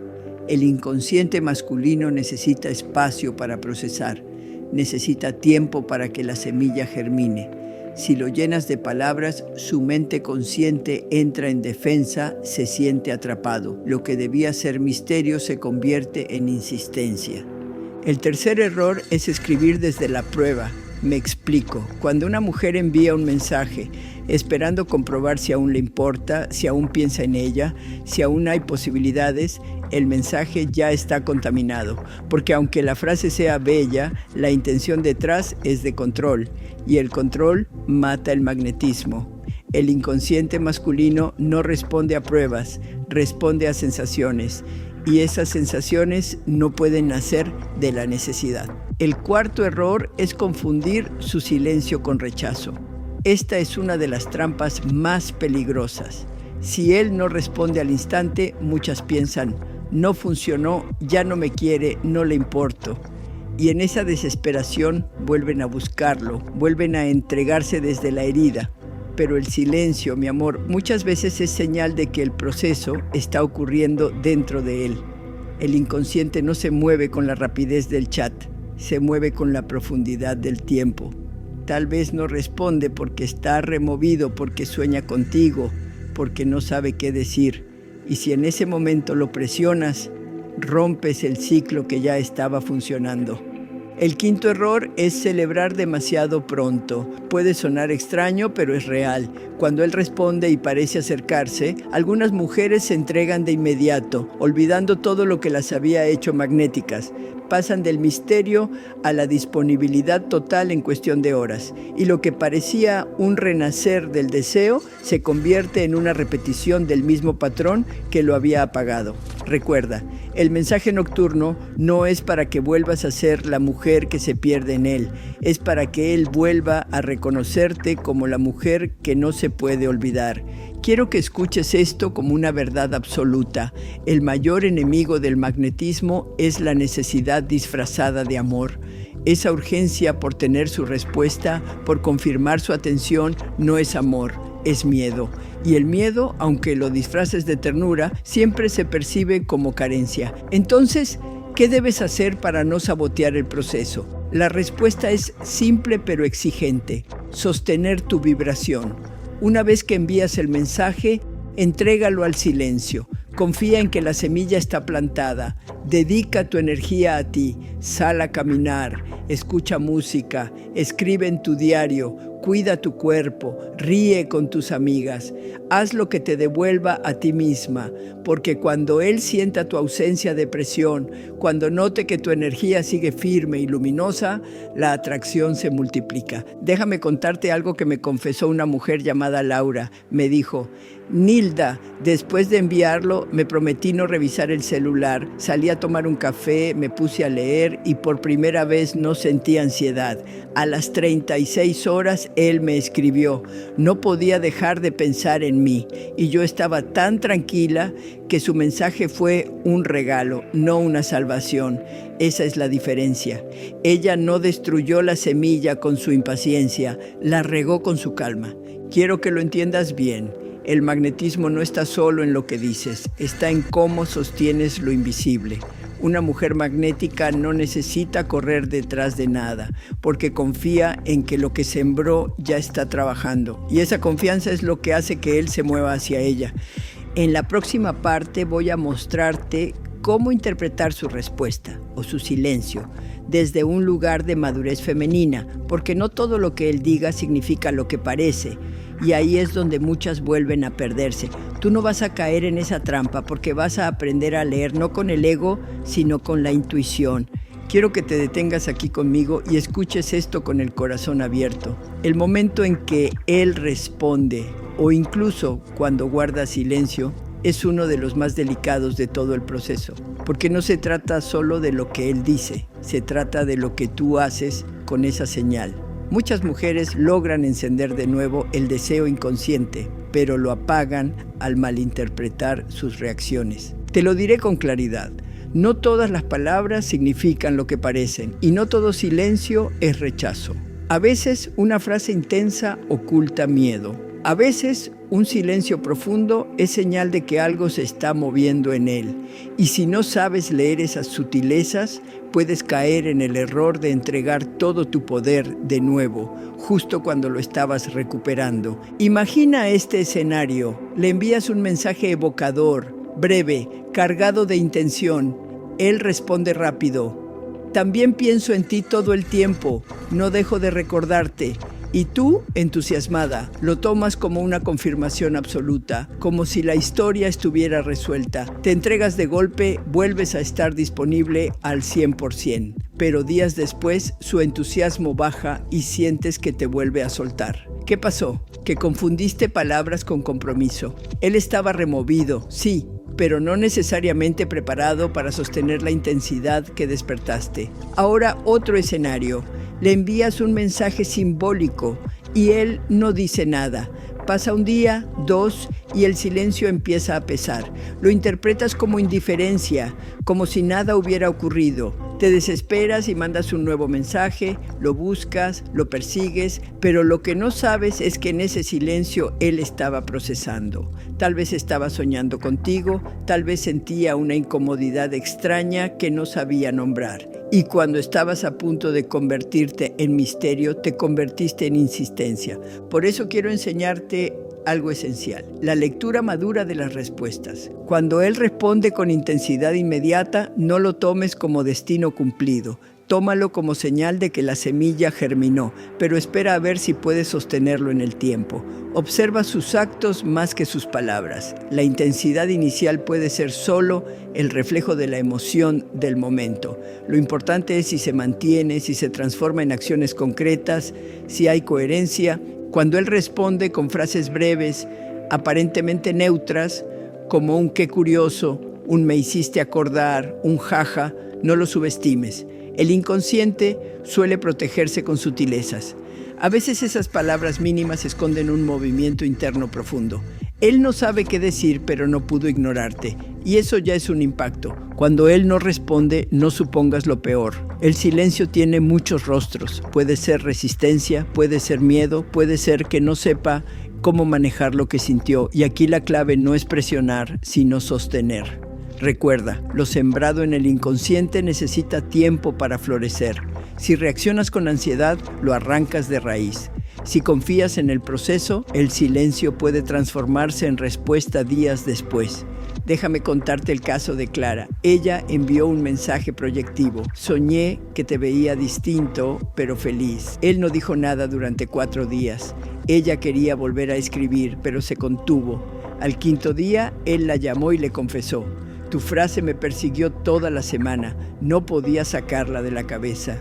El inconsciente masculino necesita espacio para procesar, necesita tiempo para que la semilla germine. Si lo llenas de palabras, su mente consciente entra en defensa, se siente atrapado. Lo que debía ser misterio se convierte en insistencia. El tercer error es escribir desde la prueba. Me explico. Cuando una mujer envía un mensaje esperando comprobar si aún le importa, si aún piensa en ella, si aún hay posibilidades, el mensaje ya está contaminado. Porque aunque la frase sea bella, la intención detrás es de control. Y el control mata el magnetismo. El inconsciente masculino no responde a pruebas, responde a sensaciones. Y esas sensaciones no pueden nacer de la necesidad. El cuarto error es confundir su silencio con rechazo. Esta es una de las trampas más peligrosas. Si él no responde al instante, muchas piensan, no funcionó, ya no me quiere, no le importo. Y en esa desesperación vuelven a buscarlo, vuelven a entregarse desde la herida. Pero el silencio, mi amor, muchas veces es señal de que el proceso está ocurriendo dentro de él. El inconsciente no se mueve con la rapidez del chat, se mueve con la profundidad del tiempo. Tal vez no responde porque está removido, porque sueña contigo, porque no sabe qué decir. Y si en ese momento lo presionas, rompes el ciclo que ya estaba funcionando. El quinto error es celebrar demasiado pronto. Puede sonar extraño, pero es real. Cuando él responde y parece acercarse, algunas mujeres se entregan de inmediato, olvidando todo lo que las había hecho magnéticas. Pasan del misterio a la disponibilidad total en cuestión de horas. Y lo que parecía un renacer del deseo se convierte en una repetición del mismo patrón que lo había apagado. Recuerda, el mensaje nocturno no es para que vuelvas a ser la mujer que se pierde en él, es para que él vuelva a reconocerte como la mujer que no se puede olvidar. Quiero que escuches esto como una verdad absoluta. El mayor enemigo del magnetismo es la necesidad disfrazada de amor. Esa urgencia por tener su respuesta, por confirmar su atención, no es amor, es miedo. Y el miedo, aunque lo disfraces de ternura, siempre se percibe como carencia. Entonces, ¿qué debes hacer para no sabotear el proceso? La respuesta es simple pero exigente: sostener tu vibración. Una vez que envías el mensaje, entrégalo al silencio. Confía en que la semilla está plantada. Dedica tu energía a ti. Sal a caminar, escucha música, escribe en tu diario, cuida tu cuerpo, ríe con tus amigas. Haz lo que te devuelva a ti misma, porque cuando él sienta tu ausencia de presión, cuando note que tu energía sigue firme y luminosa, la atracción se multiplica. Déjame contarte algo que me confesó una mujer llamada Laura. Me dijo: Nilda, después de enviarlo, me prometí no revisar el celular. Salí a tomar un café, me puse a leer y por primera vez no sentí ansiedad. A las 36 horas él me escribió. No podía dejar de pensar en mí y yo estaba tan tranquila que su mensaje fue un regalo, no una salvación. Esa es la diferencia. Ella no destruyó la semilla con su impaciencia, la regó con su calma. Quiero que lo entiendas bien. El magnetismo no está solo en lo que dices, está en cómo sostienes lo invisible. Una mujer magnética no necesita correr detrás de nada, porque confía en que lo que sembró ya está trabajando. Y esa confianza es lo que hace que él se mueva hacia ella. En la próxima parte voy a mostrarte cómo interpretar su respuesta o su silencio desde un lugar de madurez femenina, porque no todo lo que él diga significa lo que parece. Y ahí es donde muchas vuelven a perderse. Tú no vas a caer en esa trampa porque vas a aprender a leer no con el ego, sino con la intuición. Quiero que te detengas aquí conmigo y escuches esto con el corazón abierto. El momento en que él responde, o incluso cuando guarda silencio, es uno de los más delicados de todo el proceso, porque no se trata solo de lo que él dice, se trata de lo que tú haces con esa señal. Muchas mujeres logran encender de nuevo el deseo inconsciente, pero lo apagan al malinterpretar sus reacciones. Te lo diré con claridad. No todas las palabras significan lo que parecen y no todo silencio es rechazo. A veces una frase intensa oculta miedo. A veces un silencio profundo es señal de que algo se está moviendo en él. Y si no sabes leer esas sutilezas, puedes caer en el error de entregar todo tu poder de nuevo, justo cuando lo estabas recuperando. Imagina este escenario. Le envías un mensaje evocador, breve, cargado de intención. Él responde rápido: también pienso en ti todo el tiempo, no dejo de recordarte. Y tú, entusiasmada, lo tomas como una confirmación absoluta, como si la historia estuviera resuelta. Te entregas de golpe, vuelves a estar disponible al 100%. Pero días después, su entusiasmo baja y sientes que te vuelve a soltar. ¿Qué pasó? Que confundiste palabras con compromiso. Él estaba removido, sí, pero no necesariamente preparado para sostener la intensidad que despertaste. Ahora otro escenario. Le envías un mensaje simbólico y él no dice nada. Pasa un día, dos, y el silencio empieza a pesar. Lo interpretas como indiferencia, como si nada hubiera ocurrido. Te desesperas y mandas un nuevo mensaje, lo buscas, lo persigues, pero lo que no sabes es que en ese silencio él estaba procesando. Tal vez estaba soñando contigo, tal vez sentía una incomodidad extraña que no sabía nombrar. Y cuando estabas a punto de convertirte en misterio, te convertiste en insistencia. Por eso quiero enseñarte algo esencial: la lectura madura de las respuestas. Cuando él responde con intensidad inmediata, no lo tomes como destino cumplido. Tómalo como señal de que la semilla germinó, pero espera a ver si puedes sostenerlo en el tiempo. Observa sus actos más que sus palabras. La intensidad inicial puede ser solo el reflejo de la emoción del momento. Lo importante es si se mantiene, si se transforma en acciones concretas, si hay coherencia. Cuando él responde con frases breves, aparentemente neutras, como un qué curioso, un me hiciste acordar, un jaja, no lo subestimes. El inconsciente suele protegerse con sutilezas. A veces esas palabras mínimas esconden un movimiento interno profundo. Él no sabe qué decir, pero no pudo ignorarte. Y eso ya es un impacto. Cuando él no responde, no supongas lo peor. El silencio tiene muchos rostros. Puede ser resistencia, puede ser miedo, puede ser que no sepa cómo manejar lo que sintió. Y aquí la clave no es presionar, sino sostener. Recuerda, lo sembrado en el inconsciente necesita tiempo para florecer. Si reaccionas con ansiedad, lo arrancas de raíz. Si confías en el proceso, el silencio puede transformarse en respuesta días después. Déjame contarte el caso de Clara. Ella envió un mensaje proyectivo. Soñé que te veía distinto, pero feliz. Él no dijo nada durante 4 días. Ella quería volver a escribir, pero se contuvo. Al 5.º día, él la llamó y le confesó: tu frase me persiguió toda la semana. No podía sacarla de la cabeza.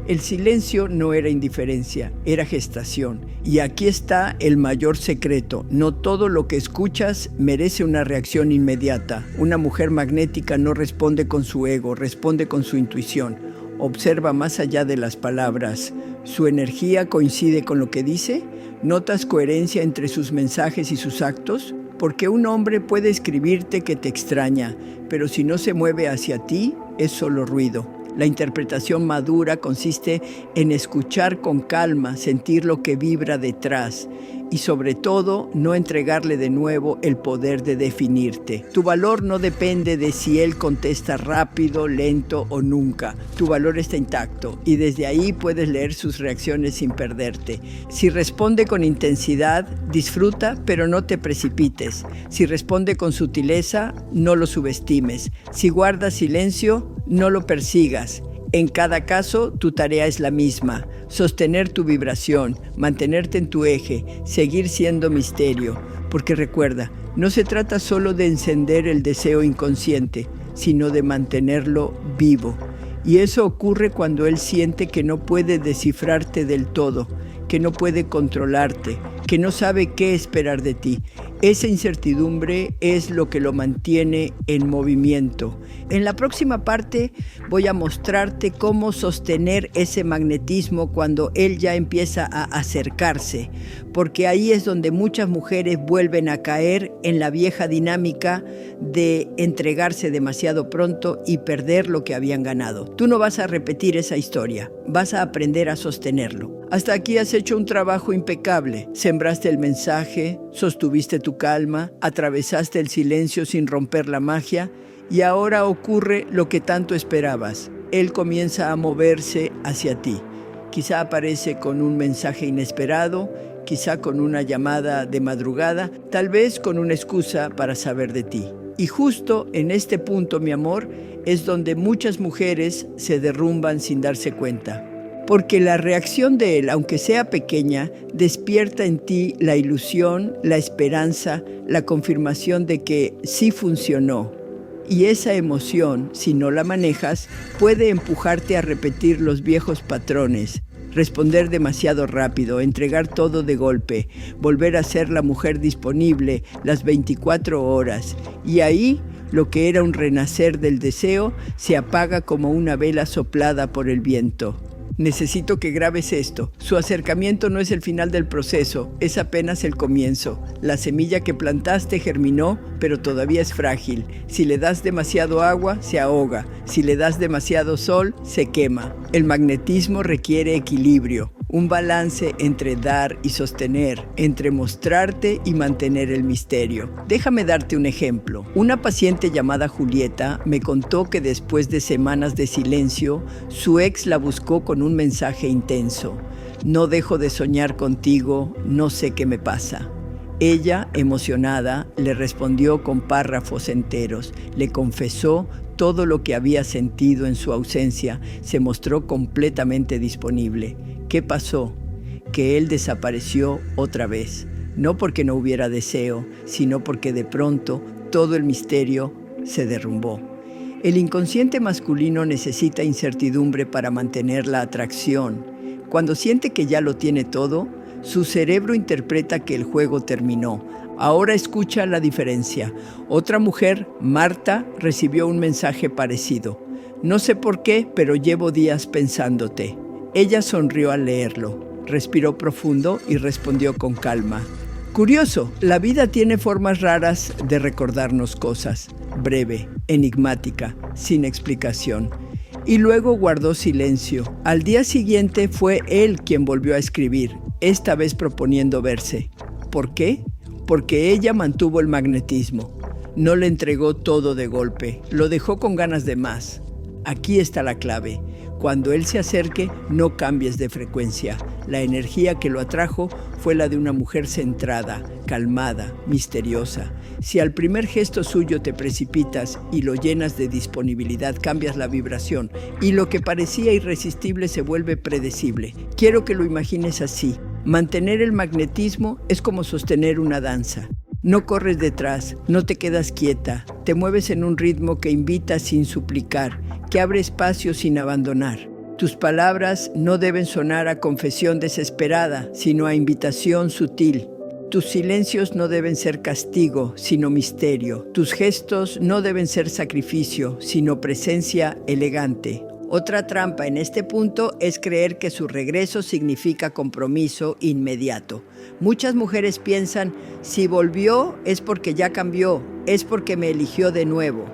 El silencio no era indiferencia, era gestación. Y aquí está el mayor secreto. No todo lo que escuchas merece una reacción inmediata. Una mujer magnética no responde con su ego, responde con su intuición. Observa más allá de las palabras. ¿Su energía coincide con lo que dice? ¿Notas coherencia entre sus mensajes y sus actos? Porque un hombre puede escribirte que te extraña, pero si no se mueve hacia ti, es solo ruido. La interpretación madura consiste en escuchar con calma, sentir lo que vibra detrás y sobre todo no entregarle de nuevo el poder de definirte. Tu valor no depende de si él contesta rápido, lento o nunca. Tu valor está intacto y desde ahí puedes leer sus reacciones sin perderte. Si responde con intensidad, disfruta, pero no te precipites. Si responde con sutileza, no lo subestimes. Si guarda silencio, no lo persigas. En cada caso, tu tarea es la misma: sostener tu vibración, mantenerte en tu eje, seguir siendo misterio. Porque recuerda, no se trata solo de encender el deseo inconsciente, sino de mantenerlo vivo. Y eso ocurre cuando él siente que no puede descifrarte del todo, que no puede controlarte, que no sabe qué esperar de ti. Esa incertidumbre es lo que lo mantiene en movimiento. En la próxima parte voy a mostrarte cómo sostener ese magnetismo cuando él ya empieza a acercarse, porque ahí es donde muchas mujeres vuelven a caer en la vieja dinámica de entregarse demasiado pronto y perder lo que habían ganado. Tú no vas a repetir esa historia, vas a aprender a sostenerlo. Hasta aquí has hecho un trabajo impecable. Sembraste el mensaje, sostuviste tu calma, atravesaste el silencio sin romper la magia y ahora ocurre lo que tanto esperabas. Él comienza a moverse hacia ti. Quizá aparece con un mensaje inesperado, quizá con una llamada de madrugada, tal vez con una excusa para saber de ti. Y justo en este punto, mi amor, es donde muchas mujeres se derrumban sin darse cuenta. Porque la reacción de él, aunque sea pequeña, despierta en ti la ilusión, la esperanza, la confirmación de que sí funcionó. Y esa emoción, si no la manejas, puede empujarte a repetir los viejos patrones, responder demasiado rápido, entregar todo de golpe, volver a ser la mujer disponible las 24 horas. Y ahí, lo que era un renacer del deseo se apaga como una vela soplada por el viento. Necesito que grabes esto. Su acercamiento no es el final del proceso, es apenas el comienzo. La semilla que plantaste germinó, pero todavía es frágil. Si le das demasiado agua, se ahoga. Si le das demasiado sol, se quema. El magnetismo requiere equilibrio, un balance entre dar y sostener, entre mostrarte y mantener el misterio. Déjame darte un ejemplo. Una paciente llamada Julieta me contó que después de semanas de silencio, su ex la buscó con un mensaje intenso: no dejo de soñar contigo, no sé qué me pasa. Ella, emocionada, le respondió con párrafos enteros. Le confesó Todo lo que había sentido en su ausencia se mostró completamente disponible. ¿Qué pasó? Que él desapareció otra vez. No porque no hubiera deseo, sino porque de pronto todo el misterio se derrumbó. El inconsciente masculino necesita incertidumbre para mantener la atracción. Cuando siente que ya lo tiene todo, su cerebro interpreta que el juego terminó. Ahora escucha la diferencia. Otra mujer, Marta, recibió un mensaje parecido. No sé por qué, pero llevo días pensándote. Ella sonrió al leerlo, respiró profundo y respondió con calma. Curioso, la vida tiene formas raras de recordarnos cosas. Breve, enigmática, sin explicación. Y luego guardó silencio. Al día siguiente fue él quien volvió a escribir, esta vez proponiendo verse. ¿Por qué? Porque ella mantuvo el magnetismo. No le entregó todo de golpe, lo dejó con ganas de más. Aquí está la clave. Cuando él se acerque, no cambies de frecuencia. La energía que lo atrajo fue la de una mujer centrada, calmada, misteriosa. Si al primer gesto suyo te precipitas y lo llenas de disponibilidad, cambias la vibración y lo que parecía irresistible se vuelve predecible. Quiero que lo imagines así. Mantener el magnetismo es como sostener una danza. No corres detrás, no te quedas quieta, te mueves en un ritmo que invita sin suplicar, que abre espacio sin abandonar. Tus palabras no deben sonar a confesión desesperada, sino a invitación sutil. Tus silencios no deben ser castigo, sino misterio. Tus gestos no deben ser sacrificio, sino presencia elegante. Otra trampa en este punto es creer que su regreso significa compromiso inmediato. Muchas mujeres piensan, si volvió es porque ya cambió, es porque me eligió de nuevo.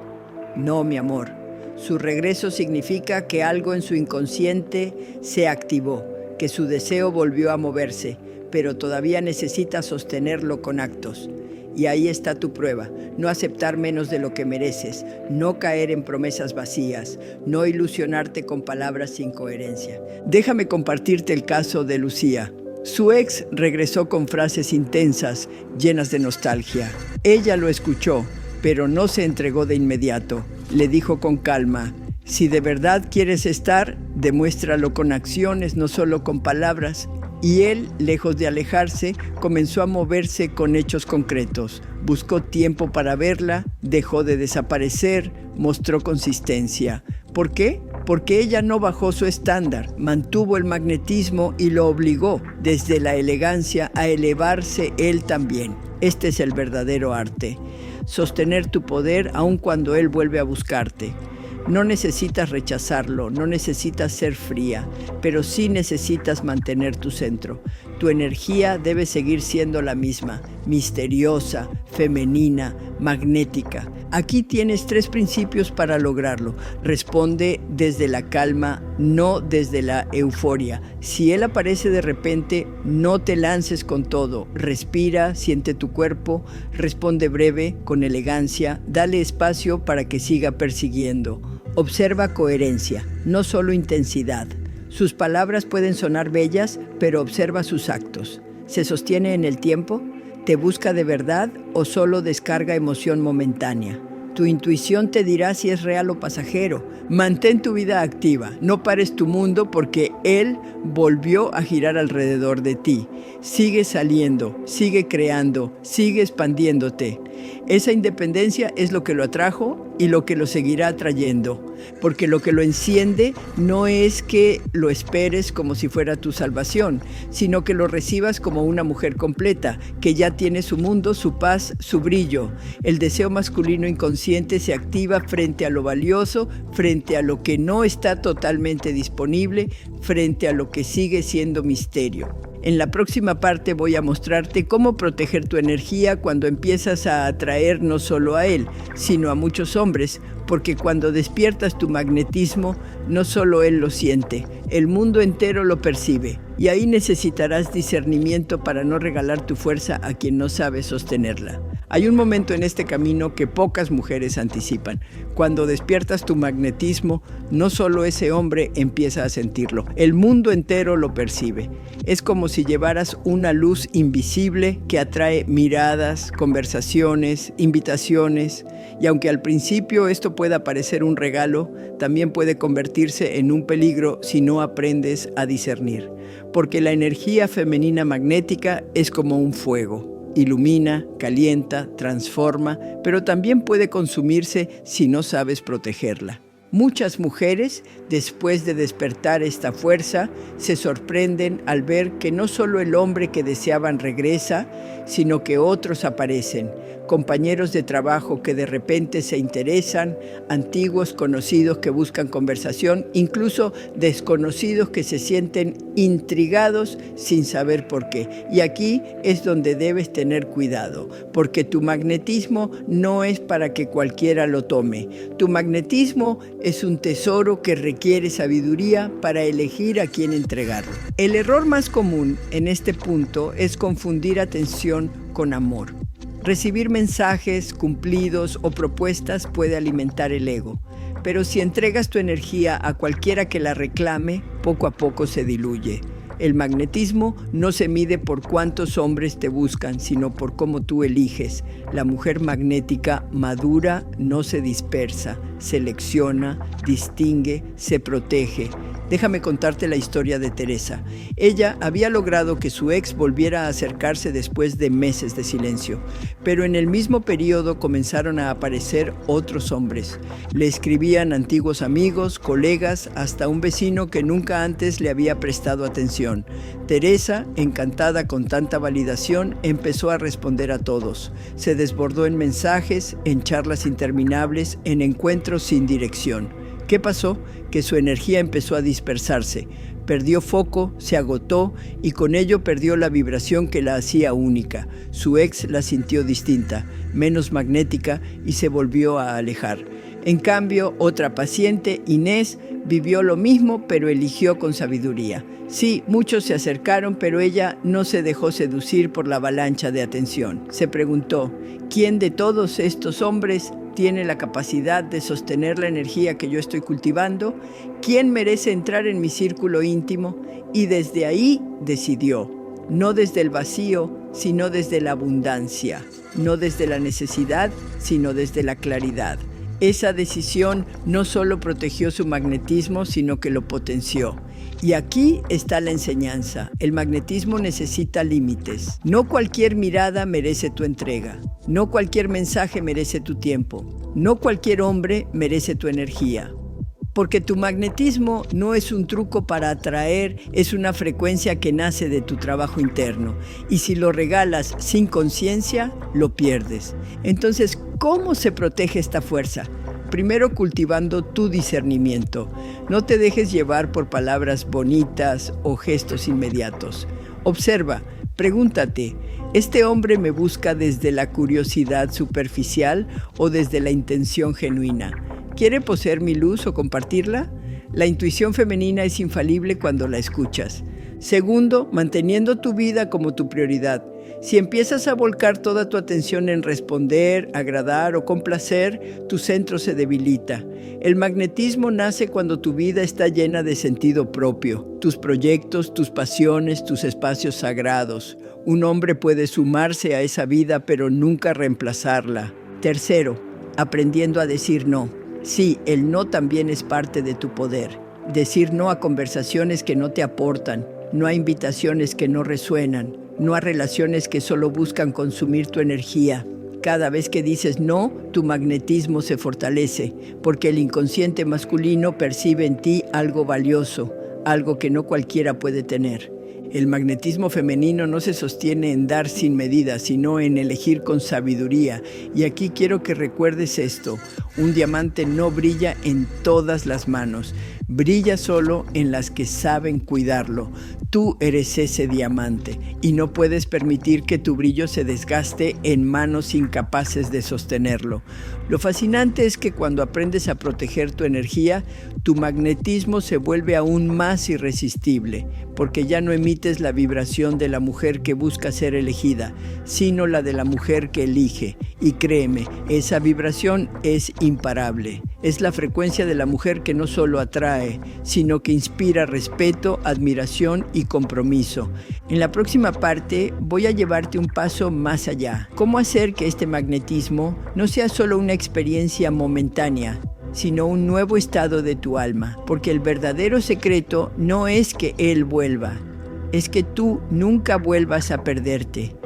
No, mi amor. Su regreso significa que algo en su inconsciente se activó, que su deseo volvió a moverse, pero todavía necesita sostenerlo con actos. Y ahí está tu prueba, no aceptar menos de lo que mereces, no caer en promesas vacías, no ilusionarte con palabras sin coherencia. Déjame compartirte el caso de Lucía. Su ex regresó con frases intensas, llenas de nostalgia. Ella lo escuchó, pero no se entregó de inmediato. Le dijo con calma, si de verdad quieres estar, demuéstralo con acciones, no solo con palabras. Y él, lejos de alejarse, comenzó a moverse con hechos concretos. Buscó tiempo para verla, dejó de desaparecer, mostró consistencia. ¿Por qué? Porque ella no bajó su estándar, mantuvo el magnetismo y lo obligó, desde la elegancia, a elevarse él también. Este es el verdadero arte. Sostener tu poder aun cuando él vuelve a buscarte. No necesitas rechazarlo, no necesitas ser fría, pero sí necesitas mantener tu centro. Tu energía debe seguir siendo la misma, misteriosa, femenina, magnética. Aquí tienes 3 principios para lograrlo. Responde desde la calma, no desde la euforia. Si él aparece de repente, no te lances con todo. Respira, siente tu cuerpo, responde breve, con elegancia, dale espacio para que siga persiguiendo. Observa coherencia, no solo intensidad. Sus palabras pueden sonar bellas, pero observa sus actos. ¿Se sostiene en el tiempo? ¿Te busca de verdad o solo descarga emoción momentánea? Tu intuición te dirá si es real o pasajero. Mantén tu vida activa, no pares tu mundo porque él volvió a girar alrededor de ti. Sigue saliendo, sigue creando, sigue expandiéndote. Esa independencia es lo que lo atrajo y lo que lo seguirá atrayendo, porque lo que lo enciende no es que lo esperes como si fuera tu salvación, sino que lo recibas como una mujer completa, que ya tiene su mundo, su paz, su brillo. El deseo masculino inconsciente se activa frente a lo valioso, frente a lo que no está totalmente disponible, frente a lo que sigue siendo misterio. En la próxima parte voy a mostrarte cómo proteger tu energía cuando empiezas a atraer no solo a él, sino a muchos hombres, porque cuando despiertas tu magnetismo, no solo él lo siente, el mundo entero lo percibe. y ahí necesitarás discernimiento para no regalar tu fuerza a quien no sabe sostenerla. Hay un momento en este camino que pocas mujeres anticipan. Cuando despiertas tu magnetismo, no solo ese hombre empieza a sentirlo, el mundo entero lo percibe. Es como si llevaras una luz invisible que atrae miradas, conversaciones, invitaciones, y aunque al principio esto pueda parecer un regalo, también puede convertirse en un peligro si no aprendes a discernir. Porque la energía femenina magnética es como un fuego. Ilumina, calienta, transforma, pero también puede consumirse si no sabes protegerla. Muchas mujeres, después de despertar esta fuerza, se sorprenden al ver que no solo el hombre que deseaban regresa, sino que otros aparecen, compañeros de trabajo que de repente se interesan, antiguos conocidos que buscan conversación, incluso desconocidos que se sienten intrigados sin saber por qué. Y aquí es donde debes tener cuidado, porque tu magnetismo no es para que cualquiera lo tome. Tu magnetismo es un tesoro que requiere sabiduría para elegir a quién entregarlo. El error más común en este punto es confundir atención con amor. Recibir mensajes, cumplidos o propuestas puede alimentar el ego, pero si entregas tu energía a cualquiera que la reclame, poco a poco se diluye. El magnetismo no se mide por cuántos hombres te buscan, sino por cómo tú eliges. La mujer magnética madura, no se dispersa, selecciona, distingue, se protege. Déjame contarte la historia de Teresa. Ella había logrado que su ex volviera a acercarse después de meses de silencio, pero en el mismo periodo comenzaron a aparecer otros hombres. Le escribían antiguos amigos, colegas, hasta un vecino que nunca antes le había prestado atención. Teresa, encantada con tanta validación, empezó a responder a todos. Se desbordó en mensajes, en charlas interminables, en encuentros sin dirección. ¿Qué pasó? Que su energía empezó a dispersarse, perdió foco, se agotó y con ello perdió la vibración que la hacía única. Su ex la sintió distinta, menos magnética y se volvió a alejar. En cambio, otra paciente, Inés, vivió lo mismo pero eligió con sabiduría. Sí, muchos se acercaron, pero ella no se dejó seducir por la avalancha de atención. Se preguntó, ¿quién de todos estos hombres tiene la capacidad de sostener la energía que yo estoy cultivando? ¿Quién merece entrar en mi círculo íntimo? Y desde ahí decidió, no desde el vacío, sino desde la abundancia, no desde la necesidad, sino desde la claridad. Esa decisión no solo protegió su magnetismo, sino que lo potenció. Y aquí está la enseñanza. El magnetismo necesita límites. No cualquier mirada merece tu entrega. No cualquier mensaje merece tu tiempo. No cualquier hombre merece tu energía. Porque tu magnetismo no es un truco para atraer, es una frecuencia que nace de tu trabajo interno. Y si lo regalas sin conciencia, lo pierdes. Entonces, ¿cómo se protege esta fuerza? Primero, cultivando tu discernimiento. No te dejes llevar por palabras bonitas o gestos inmediatos. Observa, pregúntate, ¿este hombre me busca desde la curiosidad superficial o desde la intención genuina? ¿Quiere poseer mi luz o compartirla? La intuición femenina es infalible cuando la escuchas. Segundo, manteniendo tu vida como tu prioridad. Si empiezas a volcar toda tu atención en responder, agradar o complacer, tu centro se debilita. El magnetismo nace cuando tu vida está llena de sentido propio, tus proyectos, tus pasiones, tus espacios sagrados. Un hombre puede sumarse a esa vida, pero nunca reemplazarla. Tercero, aprendiendo a decir no. Sí, el no también es parte de tu poder. Decir no a conversaciones que no te aportan, no a invitaciones que no resuenan, no a relaciones que solo buscan consumir tu energía. Cada vez que dices no, tu magnetismo se fortalece, porque el inconsciente masculino percibe en ti algo valioso, algo que no cualquiera puede tener. El magnetismo femenino no se sostiene en dar sin medida, sino en elegir con sabiduría. Y aquí quiero que recuerdes esto: un diamante no brilla en todas las manos. brilla solo en las que saben cuidarlo. Tú eres ese diamante y no puedes permitir que tu brillo se desgaste en manos incapaces de sostenerlo. Lo fascinante es que cuando aprendes a proteger tu energía, tu magnetismo se vuelve aún más irresistible, porque ya no emites la vibración de la mujer que busca ser elegida, sino la de la mujer que elige. Y créeme, esa vibración es imparable. Es la frecuencia de la mujer que no solo atrae, sino que inspira respeto, admiración y compromiso. En la próxima parte voy a llevarte un paso más allá. ¿Cómo hacer que este magnetismo no sea solo una experiencia momentánea, sino un nuevo estado de tu alma? Porque el verdadero secreto no es que él vuelva, es que tú nunca vuelvas a perderte.